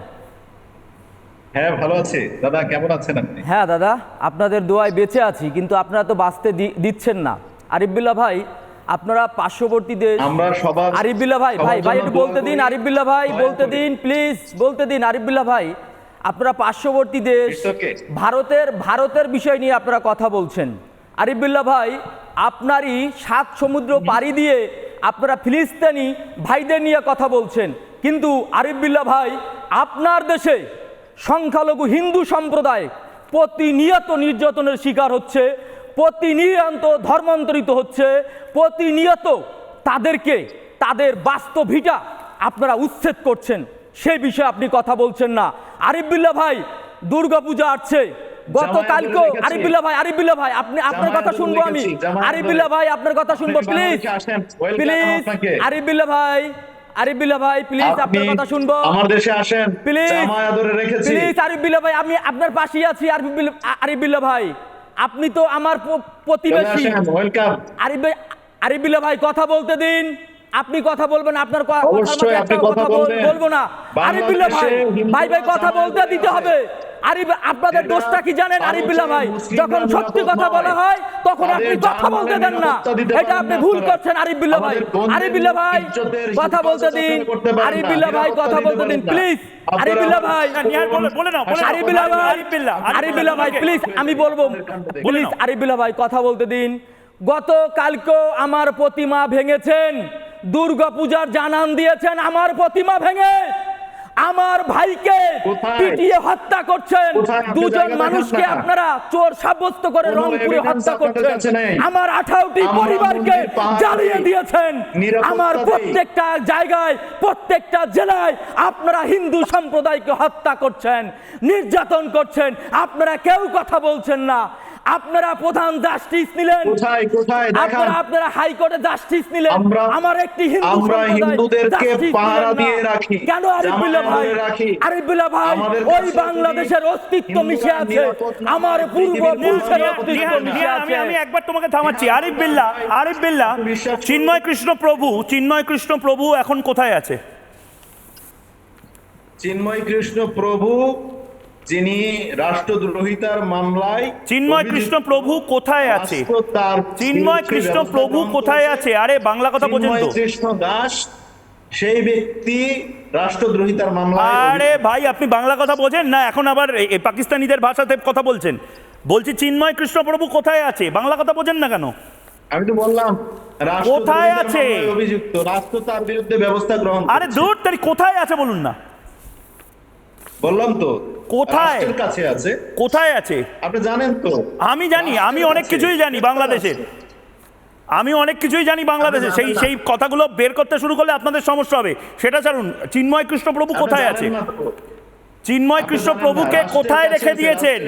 S8: হ্যাঁ ভালো আছি দাদা, কেমন আছেন আপনি?
S9: হ্যাঁ দাদা, আপনাদের দোয়ায় বেঁচে আছি, কিন্তু আপনারা তো বাঁচতে দিচ্ছেন না। আরিফ বিল্লাহ ভাই, আপনারা পার্শ্ববর্তী দেশ,
S8: আমরা সবার
S9: আরিফ বিল্লাহ ভাই, ভাই একটু বলতে দিন। আরিফ বিল্লাহ ভাই বলতে দিন, প্লিজ বলতে দিন। আরিফ বিল্লাহ ভাই, আপনারা পার্শ্ববর্তী দেশ ভারতের বিষয় নিয়ে আপনারা কথা বলছেন। আরিফ বিল্লাহ ভাই, আপনারই 7 সমুদ্র পাড়ি দিয়ে আপনারা ফিলিস্তিনি ভাইদের নিয়ে কথা বলছেন, কিন্তু আরিফ বিল্লাহ ভাই, আপনার দেশে সংখ্যালঘু হিন্দু সম্প্রদায় প্রতিনিয়ত নির্যাতনের শিকার হচ্ছে, প্রতিনিয়ত ধর্মান্তরিত হচ্ছে, প্রতিনিয়ত তাদেরকে তাদের বাস্তব ভিটা আপনারা উচ্ছেদ করছেন। সেই বিষয়ে আপনি কথা বলছেন না। আরিফ বিল্লাহ ভাই, দুর্গাপূজা আসছে, গতকালকে আরিফ বিল্লাহ ভাই, আপনি আপনার কথা শুনবো আমি। আরিফ বিল্লাহ ভাই, আপনার কথা শুনবো প্লিজ। আরিফ বিল্লাহ ভাই, প্লিজ আপনার কথা শুনবো।
S8: আমার দেশে আসেন,
S9: প্লিজ
S8: জামায়া ধরে রেখেছি।
S9: প্লিজ আরিফ বিল্লাহ ভাই, আমি আপনার পাশেই আছি। আরিফ বিল্লাহ ভাই, আপনি তো আমার প্রতিবেশী।
S8: ওয়েলকাম।
S9: আরিফ বিল্লাহ ভাই, কথা বলতে দিন। আপনি কথা বলবেন, আপনার
S8: অবশ্যই আপনি কথা বলবেন।
S9: বলবো না। আরিফ বিল্লাহ ভাই, কথা বলতে দিতে হবে। আরিফ, আপনাদের দোষটা কি জানেন? আরিফ বিল্লাহ ভাই, যখন সত্যি কথা বলা হয় তখন আপনি কথা বলতে দেন না, এটা আপনি ভুল করছেন। আরিফ বিল্লাহ ভাই, কথা বলতে দিন। আরিফ বিল্লাহ ভাই, কথা বলতে দিন প্লিজ। আরিফ বিল্লাহ ভাই, আরিফ বিল্লাহ ভাই প্লিজ, আমি বলবো প্লিজ। আরিফ বিল্লাহ ভাই, কথা বলতে দিন। গতকালকেও আমার প্রতিমা ভেঙেছেন, দুর্গাপূজার জানান দিয়েছেন আমার প্রতিমা ভেঙে, আমার ভাইকে পিটিয়ে হত্যা করছেন। দুজন মানুষকে আপনারা চোর সাব্যস্ত করে রংপুরে হত্যা করছেন। আমার 18টি পরিবারকে জ্বালিয়ে দিয়েছেন। আমার প্রত্যেকটা জায়গায়, প্রত্যেকটা জেলায় আপনারা হিন্দু সম্প্রদায়কে হত্যা করছেন, নির্যাতন করছেন। আপনারা কেউ কথা বলছেন না। আপনারা প্রধান জাস্টিস নিলেন, আপনারা হাইকোর্টে জাস্টিস নিলেন, আমার একটি
S8: হিন্দুদেরকে পাহারা দিয়ে রাখি
S9: কেন? আরিফ বিল্লাহ ভাই, ওই বাংলাদেশের অস্তিত্ব মিশে আছে, আমার পূর্বপুরুষের অস্তিত্ব মিশে আছে।
S3: আমি একবার তোমাকে থামাচ্ছি। আরিফ বিল্লাহ, চিন্ময় কৃষ্ণ প্রভু এখন কোথায় আছে?
S8: চিন্ময় কৃষ্ণ প্রভু যিনি রাষ্ট্রদ্রোহিতার মামলায়
S3: চিন্ময় কৃষ্ণ প্রভু কোথায় আছে? চিন্ময় কৃষ্ণ প্রভু কোথায় আছে? আরে বাংলা কথা বোঝেন তো?
S8: কৃষ্ণ দাস সেই ব্যক্তি রাষ্ট্রদ্রোহিতার মামলায়।
S3: আরে ভাই, আপনি বাংলা কথা বোঝেন না, এখন আবার পাকিস্তানিদের ভাষাতে কথা বলছেন। বলছি চিন্ময় কৃষ্ণ প্রভু কোথায় আছে? বাংলা কথা বোঝেন না কেন?
S8: আমি তো বললাম
S3: কোথায় আছে?
S8: অভিযুক্ত, রাষ্ট্র তার বিরুদ্ধে ব্যবস্থা গ্রহণ।
S3: আরে দূর তারি, কোথায় আছে বলুন না।
S8: বললাম তো
S3: কোথায়?
S8: রাষ্ট্রের কাছে আছে।
S3: কোথায় আছে
S8: আপনি জানেন তো?
S3: আমি জানি, আমি অনেক কিছুই জানি বাংলাদেশের, আমি অনেক কিছুই জানি বাংলাদেশে। সেই কথাগুলো বের করতে শুরু করলে আপনাদের সমস্যা হবে। সেটা ছাড়ুন, চিন্ময় কৃষ্ণ প্রভু কোথায় আছে? চিন্ময় কৃষ্ণ প্রভুকে কোথায় রেখে দিয়েছেন?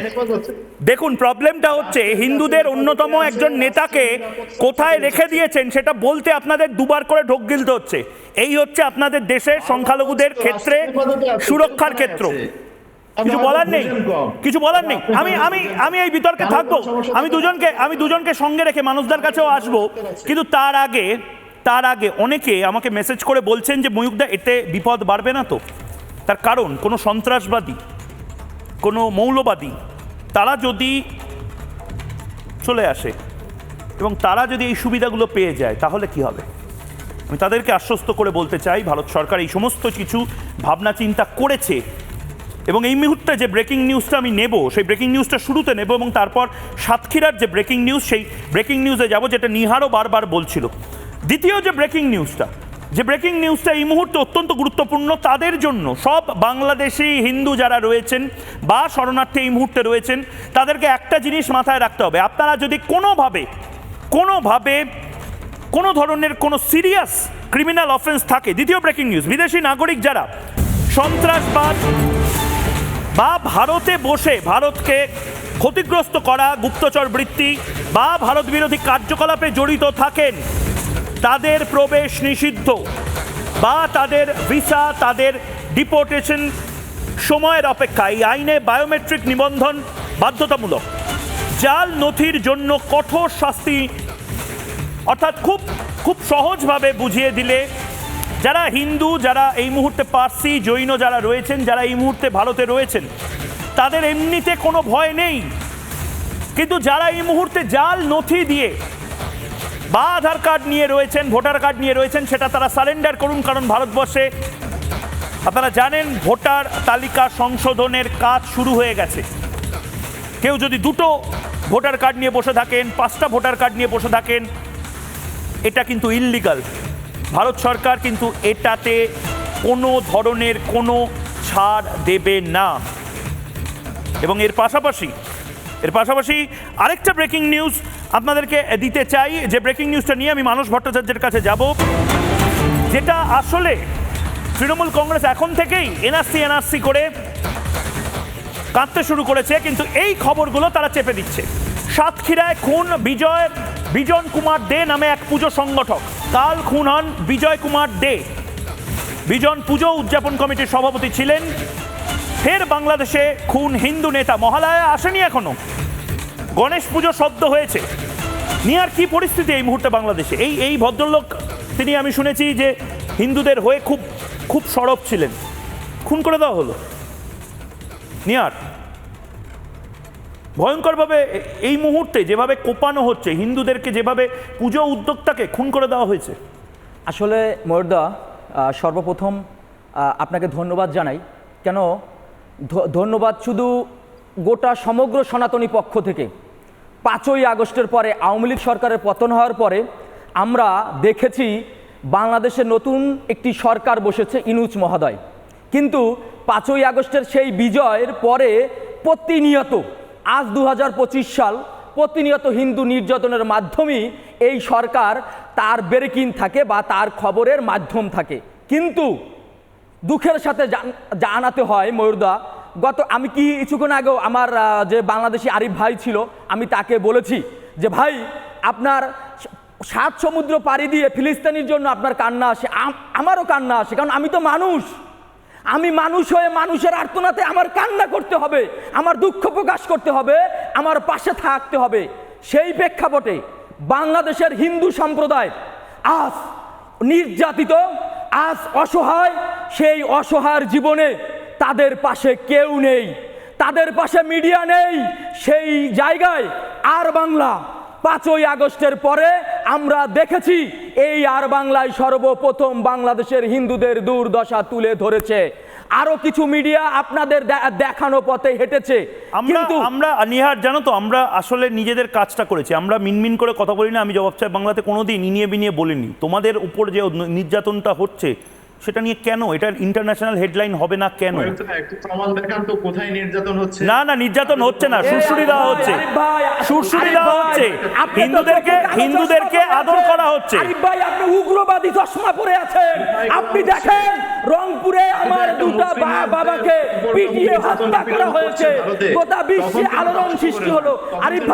S3: দেখুন, প্রবলেমটা হচ্ছে হিন্দুদের অন্যতম একজন নেতাকে কোথায় রেখে দিয়েছেন সেটা বলতে আপনাদের দুবার করে ঢোক গিলতে হচ্ছে। এই হচ্ছে আপনাদের দেশের সংখ্যালঘুদের ক্ষেত্রে সুরক্ষার ক্ষেত্র। কিছু বলার নেই, কিছু বলার নেই। আমি আমি আমি এই বিতর্কে থাকবো। আমি দুজনকে সঙ্গে রেখে মানুষদের কাছেও আসবো। কিন্তু তার আগে অনেকে আমাকে মেসেজ করে বলছেন যে ময়ূকদা, এতে বিপদ বাড়বে না তো? তার কারণ, কোনো সন্ত্রাসবাদী, কোনো মৌলবাদী তারা যদি চলে আসে এবং তারা যদি এই সুবিধাগুলো পেয়ে যায় তাহলে কি হবে? আমি তাদেরকে আশ্বস্ত করে বলতে চাই, ভারত সরকার এই সমস্ত কিছু ভাবনা চিন্তা করেছে। এবং এই মুহূর্তে যে ব্রেকিং নিউজটা আমি নেব, সেই ব্রেকিং নিউজটা শুরুতে নেব এবং তারপর সাতক্ষীরার যে ব্রেকিং নিউজ, সেই ব্রেকিং নিউজে যাব, যেটা নিহারও বারবার বলছিল। দ্বিতীয় যে ব্রেকিং নিউজটা এই মুহূর্তে অত্যন্ত গুরুত্বপূর্ণ তাদের জন্য, সব বাংলাদেশি হিন্দু যারা রয়েছেন বা শরণার্থী এই মুহূর্তে রয়েছেন, তাদেরকে একটা জিনিস মাথায় রাখতে হবে। আপনারা যদি কোনোভাবে কোনো ধরনের কোনো সিরিয়াস ক্রিমিনাল অফেন্স থাকে, দ্বিতীয় ব্রেকিং নিউজ, বিদেশি নাগরিক যারা সন্ত্রাসবাদ বা ভারতে বসে ভারতকে ক্ষতিগ্রস্ত করা, গুপ্তচর বৃত্তি বা ভারত বিরোধী কার্যকলাপে জড়িত থাকেন, তাদের প্রবেশ নিষিদ্ধ বা তাদের ভিসা, তাদের ডিপোর্টেশন সময়ের অপেক্ষা এই আইনে বায়োমেট্রিক নিবন্ধন বাধ্যতামূলক। জাল নথির জন্য কঠোর শাস্তি, অর্থাৎ খুব সহজভাবে বুঝিয়ে দিলে যারা হিন্দু, যারা এই মুহূর্তে পার্সি, জৈন যারা রয়েছেন, যারা এই মুহূর্তে ভারতে রয়েছেন, তাদের এমনিতে কোনো ভয় নেই। কিন্তু যারা এই মুহূর্তে জাল নথি দিয়ে বা আধার কার্ড নিয়ে রয়েছেন, ভোটার কার্ড নিয়ে রয়েছেন, সেটা তারা সারেন্ডার করুন। কারণ ভারতবর্ষে আপনারা জানেন ভোটার তালিকা সংশোধনের কাজ শুরু হয়ে গেছে। কেউ যদি দুটো ভোটার কার্ড নিয়ে বসে থাকেন, 5টা ভোটার কার্ড নিয়ে বসে থাকেন, এটা কিন্তু ইললিগাল। ভারত সরকার কিন্তু এটাতে কোনো ধরনের কোনো ছাড় দেবে না। এবং এর পাশাপাশি আরেকটা ব্রেকিং নিউজ আপনাদেরকে দিতে চাই, যে ব্রেকিং নিউজটা নিয়ে আমি মানস ভট্টাচার্যের কাছে যাব, যেটা আসলে তৃণমূল কংগ্রেস এখন থেকেই এনআরসি করে কাঁদতে শুরু করেছে, কিন্তু এই খবরগুলো তারা চেপে দিচ্ছে। সাতক্ষীরায় খুন বিজন কুমার দে নামে এক পুজো সংগঠক। কাল খুন হন বিজয় কুমার দে। বিজন পুজো উদযাপন কমিটির সভাপতি ছিলেন। ফের বাংলাদেশে খুন হিন্দু নেতা। মহালয়া আসেনি এখনো, গণেশ পুজো সদ্য হয়েছে। নিয়ার কি পরিস্থিতি এই মুহূর্তে বাংলাদেশে? এই ভদ্রলোক, তিনি আমি শুনেছি যে হিন্দুদের হয়ে খুব সরব ছিলেন, খুন করে দেওয়া হলো। নিয়ার ভয়ঙ্করভাবে এই মুহূর্তে যেভাবে কোপানো হচ্ছে হিন্দুদেরকে, যেভাবে পুজো উদ্যোক্তাকে খুন করে দেওয়া হয়েছে।
S9: আসলে ময়ূরদা, সর্বপ্রথম আপনাকে ধন্যবাদ জানাই। কেন ধন্যবাদ? শুধু গোটা সমগ্র সনাতনী পক্ষ থেকে 5ই আগস্টের পরে, আওয়ামী লীগ সরকারের পতন হওয়ার পরে আমরা দেখেছি বাংলাদেশে নতুন একটি সরকার বসেছে, ইনুচ মহোদয়। কিন্তু 5ই আগস্টের সেই বিজয়ের পরে প্রতিনিয়ত, আজ 2025 সাল, প্রতিনিয়ত হিন্দু নির্যাতনের মাধ্যমেই এই সরকার তার ব্রেকিং থাকে বা তার খবরের মাধ্যম থাকে। কিন্তু দুঃখের সাথে জানাতে হয় ময়ূরদা, আমি কিছুক্ষণ আগেও আমার যে বাংলাদেশি আরিফ ভাই ছিল, আমি তাকে বলেছি যে ভাই, আপনার 7 সমুদ্র পাড়ি দিয়ে ফিলিস্তিনের জন্য আপনার কান্না আসে, আমারও কান্না আসে, কারণ আমি তো মানুষ। আমি মানুষ হয়ে মানুষের আর্তনাতে আমার কান্না করতে হবে, আমার দুঃখ প্রকাশ করতে হবে, আমার পাশে থাকতে হবে। সেই প্রেক্ষাপটে বাংলাদেশের হিন্দু সম্প্রদায় আজ নির্যাতিত, আজ অসহায়। সেই অসহায় জীবনে তাদের পাশে কেউ নেই, তাদের পাশে মিডিয়া নেই, সেই জায়গায় আর বাংলা 5ই আগস্টের পরে আমরা দেখেছি এই আর বাংলায় সর্বপ্রথম বাংলাদেশের হিন্দুদের দুর্দশা তুলে ধরেছে। আরো কিছু মিডিয়া আপনাদের দেখানো পথে হেঁটেছে, কিন্তু
S3: আমরা নিহার জানো তো, আমরা আসলে নিজেদের কাজটা করেছি। আমরা মিনমিন করে কথা বলি না। আমি জবাব চাই বাংলাতে কোনোদিন ইনিয়ে বিনিয়ে বলিনি। তোমাদের উপর যে নির্যাতনটা হচ্ছে সেটা নিয়ে কেন এটা ইন্টারন্যাশনাল হেডলাইন হবে না কেন?
S8: একটু প্রমাণ দেখান তো কোথায় নির্যাতন হচ্ছে।
S3: না না, নির্যাতন হচ্ছে না, সুরসুরি দেওয়া হচ্ছে, সুরসুরি দেওয়া হচ্ছে, হিন্দুদেরকে আদর করা হচ্ছে।
S9: আরিফ ভাই, আপনি উগ্রবাদী চশমা পরে আছেন। আপনি দেখেন রংপুরে আমার দুটো বাবাকে পিটিয়ে হত্যা করা হয়েছে, গোটা বিশ্বে আলোড়ন সৃষ্টি হলো। আরিফ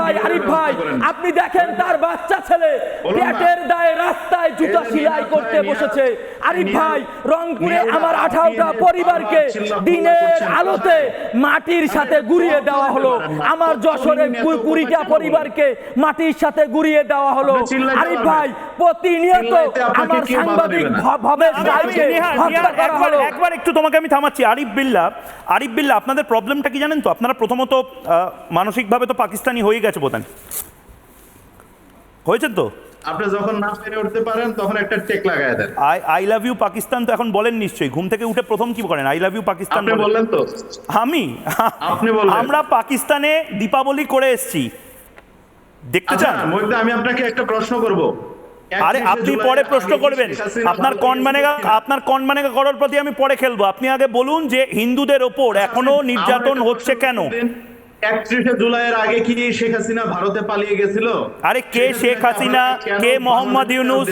S9: ভাই আপনি দেখেন তার বাচ্চা ছেলে পেটের দায়ে রাস্তায় জুতা সেলাই করতে বসেছে। আরিফ ভাই, রংপুরে আমার 18টা পরিবারকে দিনের আলোতে মাটির সাথে গুড়িয়ে দেওয়া হলো। আমার যশোরে 20টা পরিবারকে মাটির সাথে গুড়িয়ে দেওয়া হলো। আরিফ ভাই, প্রতিনিয়ত আমার সাংবাদিক ভবেশ রায়কে হত্যা করা হলো।
S3: একবার একটু তোমাকে আমি থামাচ্ছি। আরিফ বিল্লাহ, আপনাদের প্রবলেমটা কি জানেন তো? আপনারা প্রথমত মানসিকভাবে তো পাকিস্তানি হয়ে গেছে, বোধহয় হয়েছেন তো।
S8: আপনি যখন না পেরে উঠতে পারেন তখন একটা টেক লাগায় দেন।
S3: আই লাভ ইউ পাকিস্তান তো এখন বলেন নিশ্চয়ই। ঘুম থেকে উঠে প্রথম কি করেন? আই লাভ ইউ পাকিস্তান
S8: বললেন তো।
S3: আমরা পাকিস্তানে দীপাবলি করে এসেছি, দেখতে চান?
S8: আমি আপনাকে একটা প্রশ্ন করব।
S3: আরে আপনি পরে প্রশ্ন করবেন, আপনার কন মানেগা করার প্রতি আমি পরে খেলবো। আপনি আগে বলুন যে হিন্দুদের ওপর এখনো নির্যাতন হচ্ছে কেন?
S8: 31শে জুলাইয়ের আগে কি শেখ হাসিনা ভারতে পালিয়ে গেছিল?
S3: আরে কে শেখ হাসিনা, কে মোহাম্মদ ইউনুস,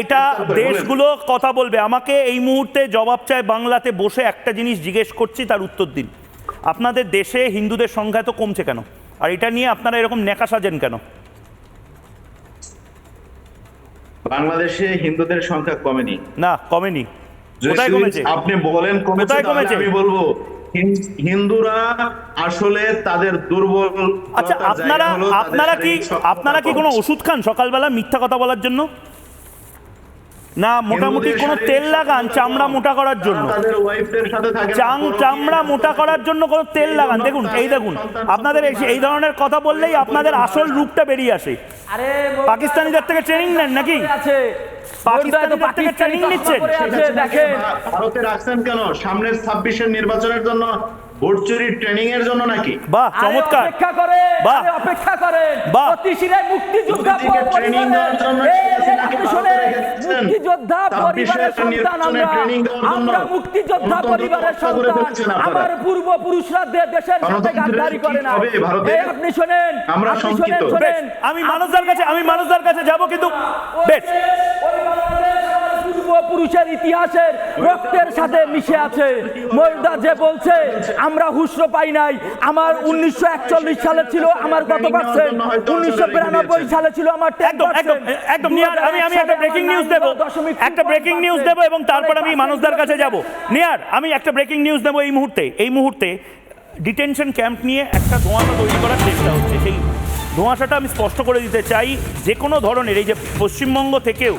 S3: এটা দেশগুলো কথা বলবে। আমাকে এই মুহূর্তে জবাব চাই বাংলাতে বসে একটা জিনিস জিজ্ঞেস করছি, তার উত্তর দিন। আপনাদের দেশে হিন্দুদের সংখ্যা তো কমছে কেন? আর এটা নিয়ে আপনারা এরকম নেকা সাজেন কেন?
S8: বাংলাদেশে হিন্দুদের সংখ্যা কমেনি।
S3: না, কমেনি। কোথায় কমেছে?
S8: আপনি বলেন কোথায় কমেছে? আমি বলবো হিন্দুরা আসলে তাদের দুর্বল।
S3: আচ্ছা, আপনারা কি কোনো ওষুধ খান সকালবেলা মিথ্যা কথা বলার জন্য? না মোটামুটি কোনো তেল লাগান চামড়া মোটা করার জন্য? চামড়া মোটা করার জন্য কোনো তেল লাগান? দেখুন আপনাদের এই ধরনের কথা বললেই আপনাদের আসল রূপটা বেরিয়ে আসে। পাকিস্তানিদের থেকে ট্রেনিং নেন নাকি? পাকিস্তানিদের থেকে ট্রেনিং নিচ্ছেন?
S8: ভারতে রাখছেন কেন? সামনের 26-এর নির্বাচনের জন্য, ভোট চুরির ট্রেনিং এর জন্য নাকি?
S3: বাহ, চমৎকার।
S9: অপেক্ষা করেন। প্রতিশিরায় মুক্তিযোদ্ধা পরিবারের সন্তান, আমরা মুক্তিযোদ্ধা পরিবারের সন্তান। আমার পূর্বপুরুষরা দেশের সাথে গাদ্দারি করে না। আপনি শোনেন,
S3: আমি মানুষদের কাছে যাব, কিন্তু বেশ
S9: পূর্বপুরুষের ইতিহাসের রক্তের সাথে মিশে আছে। মর্দা যে বলছে আমরা হুঁশও পাই নাই, আমার 1941 সালে ছিল আমার কত পার্সেন্ট, 1992 সালে ছিল আমার 10%।
S3: একদম আমি একটা ব্রেকিং নিউজ দেব এবং তারপর আমি মানুষদের কাছে যাব। নিয়ার, আমি একটা ব্রেকিং নিউজ দেব এই মুহূর্তে ডিটেনশন ক্যাম্প নিয়ে একটা ধোঁয়াশা তৈরি করার চেষ্টা হচ্ছে। সেই ধোঁয়াশাটা আমি স্পষ্ট করে দিতে চাই। যে কোনো ধরনের, এই যে পশ্চিমবঙ্গ থেকেও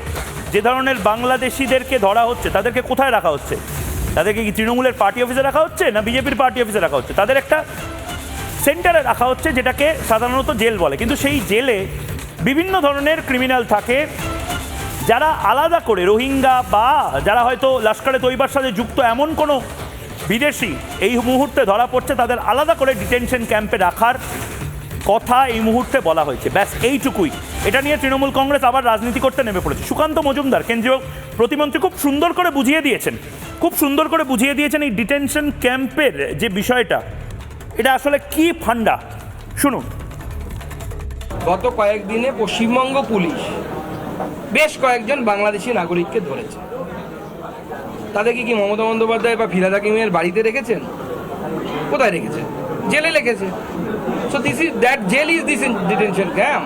S3: যে ধরনের বাংলাদেশিদেরকে ধরা হচ্ছে, তাদেরকে কোথায় রাখা হচ্ছে? তাদেরকে কি তৃণমূলের পার্টি অফিসে রাখা হচ্ছে, না বিজেপির পার্টি অফিসে রাখা হচ্ছে? তাদের একটা সেন্টারে রাখা হচ্ছে, যেটাকে সাধারণত জেল বলে। কিন্তু সেই জেলে বিভিন্ন ধরনের ক্রিমিনাল থাকে, যারা আলাদা করে রোহিঙ্গা বা যারা হয়তো লস্করে তৈবার সাথে যুক্ত এমন কোনো বিদেশি এই মুহূর্তে ধরা পড়ছে, তাদের আলাদা করে ডিটেনশন ক্যাম্পে রাখার কথা এই মুহূর্তে বলা হয়েছে। ব্যাস এইটুকুই। এটা নিয়ে তৃণমূল কংগ্রেস আবার রাজনীতি করতে নেমে পড়েছে। সুকান্ত মজুমদার, কেন্দ্রীয় প্রতিমন্ত্রী, খুব সুন্দর করে বুঝিয়ে দিয়েছেন এই ডিটেনশন ক্যাম্পের যে বিষয়টা, এটা আসলে কি ফান্ডা। শুনুন।
S10: গত কয়েকদিনে পশ্চিমবঙ্গ পুলিশ বেশ কয়েকজন বাংলাদেশি নাগরিককে ধরেছে। তাদেরকে কি মমতা বন্দ্যোপাধ্যায় বা ফিরহাদ হাকিমের বাড়িতে রেখেছেন? কোথায় রেখেছেন? জেলে রেখেছে। So jail is this detention camp.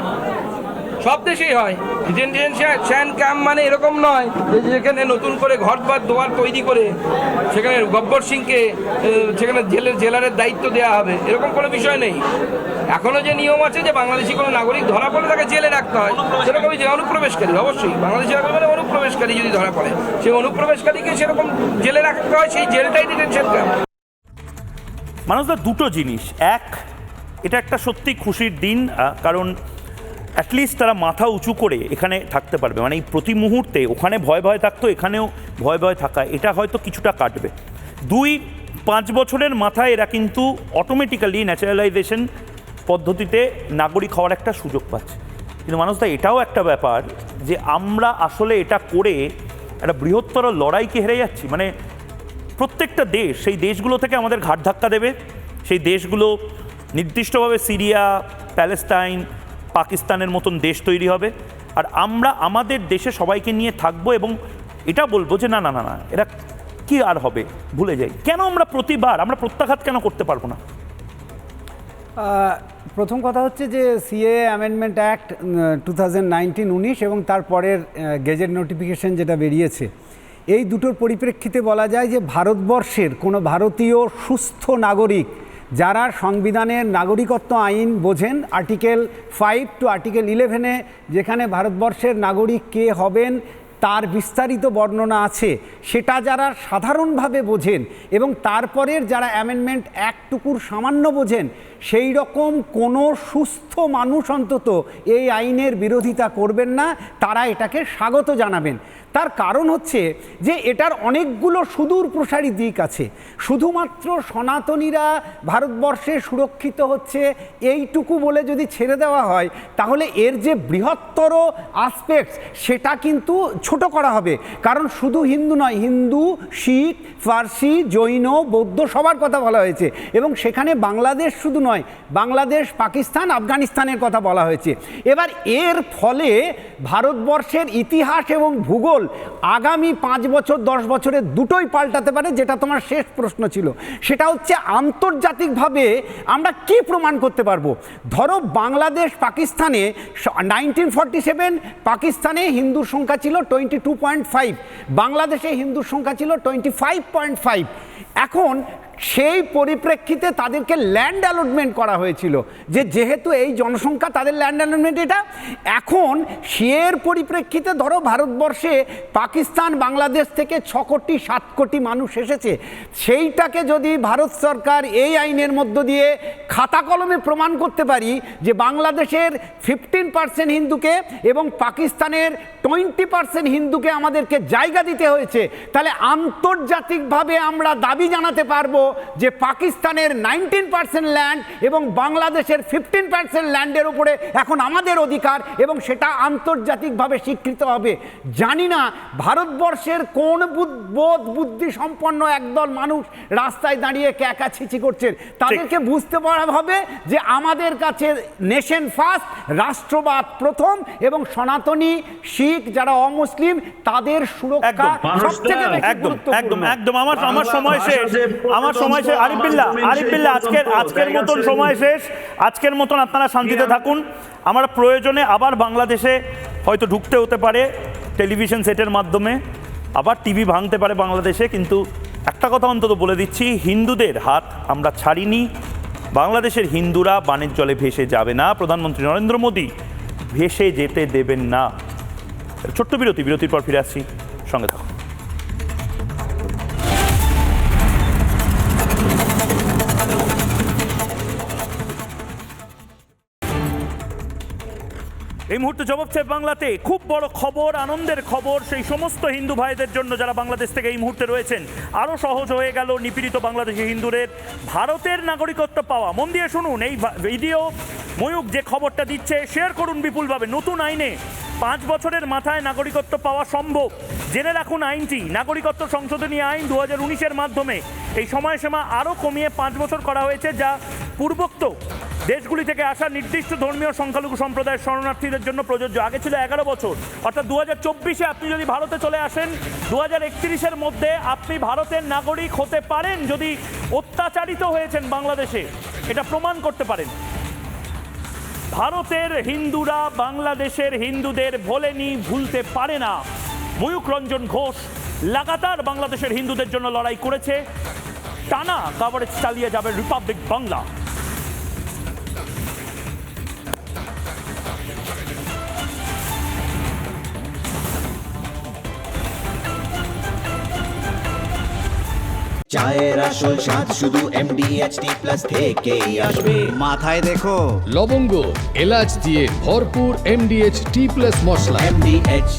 S10: সব দেশেই হয় ডিটেনশন ক্যাম্প। মানে এরকম নয় যেখানে নতুন করে ঘর দোয়ার তৈরি করে সেখানে গব্বর সিংকে সেখানে জেলারের দায়িত্ব দেওয়া হবে, এরকম কোনো বিষয় নেই। এখনো যে নিয়ম আছে যে বাংলাদেশি কোনো নাগরিক ধরা পড়লে তাকে জেলে রাখতে হয়, সেরকমই যে অনুপ্রবেশকারী, অবশ্যই বাংলাদেশি মানে অনুপ্রবেশকারী যদি ধরা পড়ে, সেই অনুপ্রবেশকারীকে সেরকম জেলে রাখতে হয়। সেই জেলটাই ডিটেনশন ক্যাম্প।
S3: মানুষরা দুটো জিনিস, এক, এটা একটা সত্যি খুশির দিন, কারণ অ্যাটলিস্ট তারা মাথা উঁচু করে এখানে থাকতে পারবে, মানে এই প্রতি মুহূর্তে ওখানে ভয় ভয় থাকতো, এখানেও ভয় ভয় থাকা, এটা হয়তো কিছুটা কাটবে। দুই, 5 বছরের মাথায় এরা কিন্তু অটোমেটিক্যালি ন্যাচারালাইজেশন পদ্ধতিতে নাগরিক হওয়ার একটা সুযোগ পাচ্ছে। কিন্তু মানুষটা এটাও একটা ব্যাপার যে আমরা আসলে এটা করে একটা বৃহত্তর লড়াইকে হেরে যাচ্ছি। মানে প্রত্যেকটা দেশ, সেই দেশগুলো থেকে আমাদের ঘাট ধাক্কা দেবে, সেই দেশগুলো নির্দিষ্টভাবে সিরিয়া, প্যালেস্টাইন, পাকিস্তানের মতন দেশ তৈরি হবে, আর আমরা আমাদের দেশে সবাইকে নিয়ে থাকবো এবং এটা বলবো যে না না না না এরা কি আর হবে, ভুলে যাই। কেন আমরা প্রতিবার আমরা প্রত্যাঘাত কেন করতে পারবো না?
S11: প্রথম কথা হচ্ছে যে সিএ অ্যামেন্ডমেন্ট অ্যাক্ট 2019 এবং তারপরের গেজেট নোটিফিকেশন যেটা বেরিয়েছে, এই দুটোর পরিপ্রেক্ষিতে বলা যায় যে ভারতবর্ষের কোনো ভারতীয় সুস্থ নাগরিক যারা সংবিধানের নাগরিকত্ব আইন বোঝেন, আর্টিকেল 5 টু আর্টিকেল 11-এ যেখানে ভারতবর্ষের নাগরিক কে হবেন তার বিস্তারিত বর্ণনা আছে, সেটা যারা সাধারণভাবে বোঝেন এবং তারপরের যারা অ্যামেন্ডমেন্ট অ্যাক্টটুকুর সামান্য বোঝেন, সেই রকম কোনো সুস্থ মানুষ অন্তত এই আইনের বিরোধিতা করবেন না, তারা এটাকে স্বাগত জানাবেন। তার কারণ হচ্ছে যে এটার অনেকগুলো সুদূর প্রসারী দিক আছে। শুধুমাত্র সনাতনীরা ভারতবর্ষে সুরক্ষিত হচ্ছে এইটুকু বলে যদি ছেড়ে দেওয়া হয়, তাহলে এর যে বৃহত্তর আসপেক্টস সেটা কিন্তু ছোট করা হবে। কারণ শুধু হিন্দু নয়, হিন্দু, শিখ, ফার্সি, জৈন, বৌদ্ধ সবার কথা বলা হয়েছে এবং সেখানে বাংলাদেশ শুধু নয়, বাংলাদেশ, পাকিস্তান, আফগানিস্তানের কথা বলা হয়েছে। এবার এর ফলে ভারতবর্ষের ইতিহাস এবং ভূগোল আগামী 5 বছর 10 বছরে দুটোই পাল্টাতে পারে। যেটা তোমার শেষ প্রশ্ন ছিল, সেটা হচ্ছে আন্তর্জাতিকভাবে আমরা কি প্রমাণ করতে পারবো। ধরো বাংলাদেশ, পাকিস্তানে 1947 পাকিস্তানে হিন্দুর সংখ্যা ছিল 22.5, বাংলাদেশে হিন্দুর সংখ্যা ছিল 25.5। এখন সেই পরিপ্রেক্ষিতে তাদেরকে ল্যান্ড অ্যালটমেন্ট করা হয়েছিল, যে যেহেতু এই জনসংখ্যা তাদের ল্যান্ড অ্যালটমেন্ট এটা। এখন সের পরিপ্রেক্ষিতে ধরো ভারতবর্ষে পাকিস্তান, বাংলাদেশ থেকে 6 কোটি 7 কোটি মানুষ এসেছে, সেইটাকে যদি ভারত সরকার এই আইনের মধ্য দিয়ে খাতা কলমে প্রমাণ করতে পারি যে বাংলাদেশের 15% হিন্দুকে এবং পাকিস্তানের 20% হিন্দুকে আমাদেরকে জায়গা দিতে হয়েছে, তাহলে আন্তর্জাতিকভাবে আমরা দাবি জানাতে পারবো যে পাকিস্তানের 19% ল্যান্ড এবং বাংলাদেশের 15% ল্যান্ডের উপরে এখন আমাদের অধিকার এবং সেটা আন্তর্জাতিকভাবে স্বীকৃত হবে। জানি না ভারতবর্ষের কোন বোধ বুদ্ধি সম্পন্ন একদল মানুষ রাস্তায় দাঁড়িয়ে ক্যাকাছিচি করছেন, তাদেরকে বুঝতে পারা হবে যে আমাদের কাছে নেশন ফার্স্ট, রাষ্ট্রবাদ প্রথম এবং সনাতনী, শিখ যারা অমুসলিম তাদের সুরক্ষা সবথেকে বেশি গুরুত্বপূর্ণ।
S3: একদম একদম আমার সময় শেষ, আমার সময় শেষ। আরিফ বিল্লাহ আজকের মতন সময় শেষ। আজকের মতন আপনারা শান্তিতে থাকুন। আমার প্রয়োজনে আবার বাংলাদেশে হয়তো ঢুকতে হতে পারে টেলিভিশন সেটের মাধ্যমে, আবার টিভি ভাঙতে পারে বাংলাদেশে, কিন্তু একটা কথা অন্তত বলে দিচ্ছি, হিন্দুদের হাত আমরা ছাড়িনি। বাংলাদেশের হিন্দুরা বানের জলে ভেসে যাবে না, প্রধানমন্ত্রী নরেন্দ্র মোদী ভেসে যেতে দেবেন না। ছোট্ট বিরতির পর ফিরে আসছি, সঙ্গে থাকুন। এই মুহূর্তে জবাব চাই বাংলাতে খুব বড় খবর, আনন্দের খবর সেই সমস্ত হিন্দু ভাইদের জন্য যারা বাংলাদেশ থেকে এই মুহূর্তে রয়েছেন। আরও সহজ হয়ে গেল নিপীড়িত বাংলাদেশি হিন্দুদের ভারতের নাগরিকত্ব পাওয়া। মন দিয়ে শুনুন এই ভিডিও, ময়ূক যে খবরটা দিচ্ছে শেয়ার করুন বিপুলভাবে। নতুন আইনে 5 বছরের মাথায় নাগরিকত্ব পাওয়া সম্ভব। জেনে রাখুন আইনটি নাগরিকত্ব সংশোধনী আইন 2019-এর মাধ্যমে এই সময়সীমা আরও কমিয়ে 5 বছর করা হয়েছে, যা পূর্বোক্ত দেশগুলি থেকে আসা নির্দিষ্ট ধর্মীয় সংখ্যালঘু সম্প্রদায়ের শরণার্থীদের জন্য প্রযোজ্য। আগে ছিল 11 বছর, অর্থাৎ 2024-এ আপনি যদি ভারতে চলে আসেন 2031-এর মধ্যে আপনি ভারতের নাগরিক হতে পারেন যদি অত্যাচারিত হয়েছেন বাংলাদেশে, এটা প্রমাণ করতে পারেন। ভারতের হিন্দুরা বাংলাদেশের হিন্দুদের ভোলেনি, ভুলতে পারে না। ময়ূক রঞ্জন ঘোষ লাগাতার বাংলাদেশের হিন্দুদের জন্য লড়াই করেছে, টানা কভারেজ চালিয়ে যাবে রিপাবলিক বাংলা।
S1: চায়ের আসল স্বাদ শুধু MDHT+ থেকেই আসবে। মাথায় দেখো
S2: লবঙ্গ এলাচ দিয়ে ভরপুর MDH T+ মশলা।
S1: MDH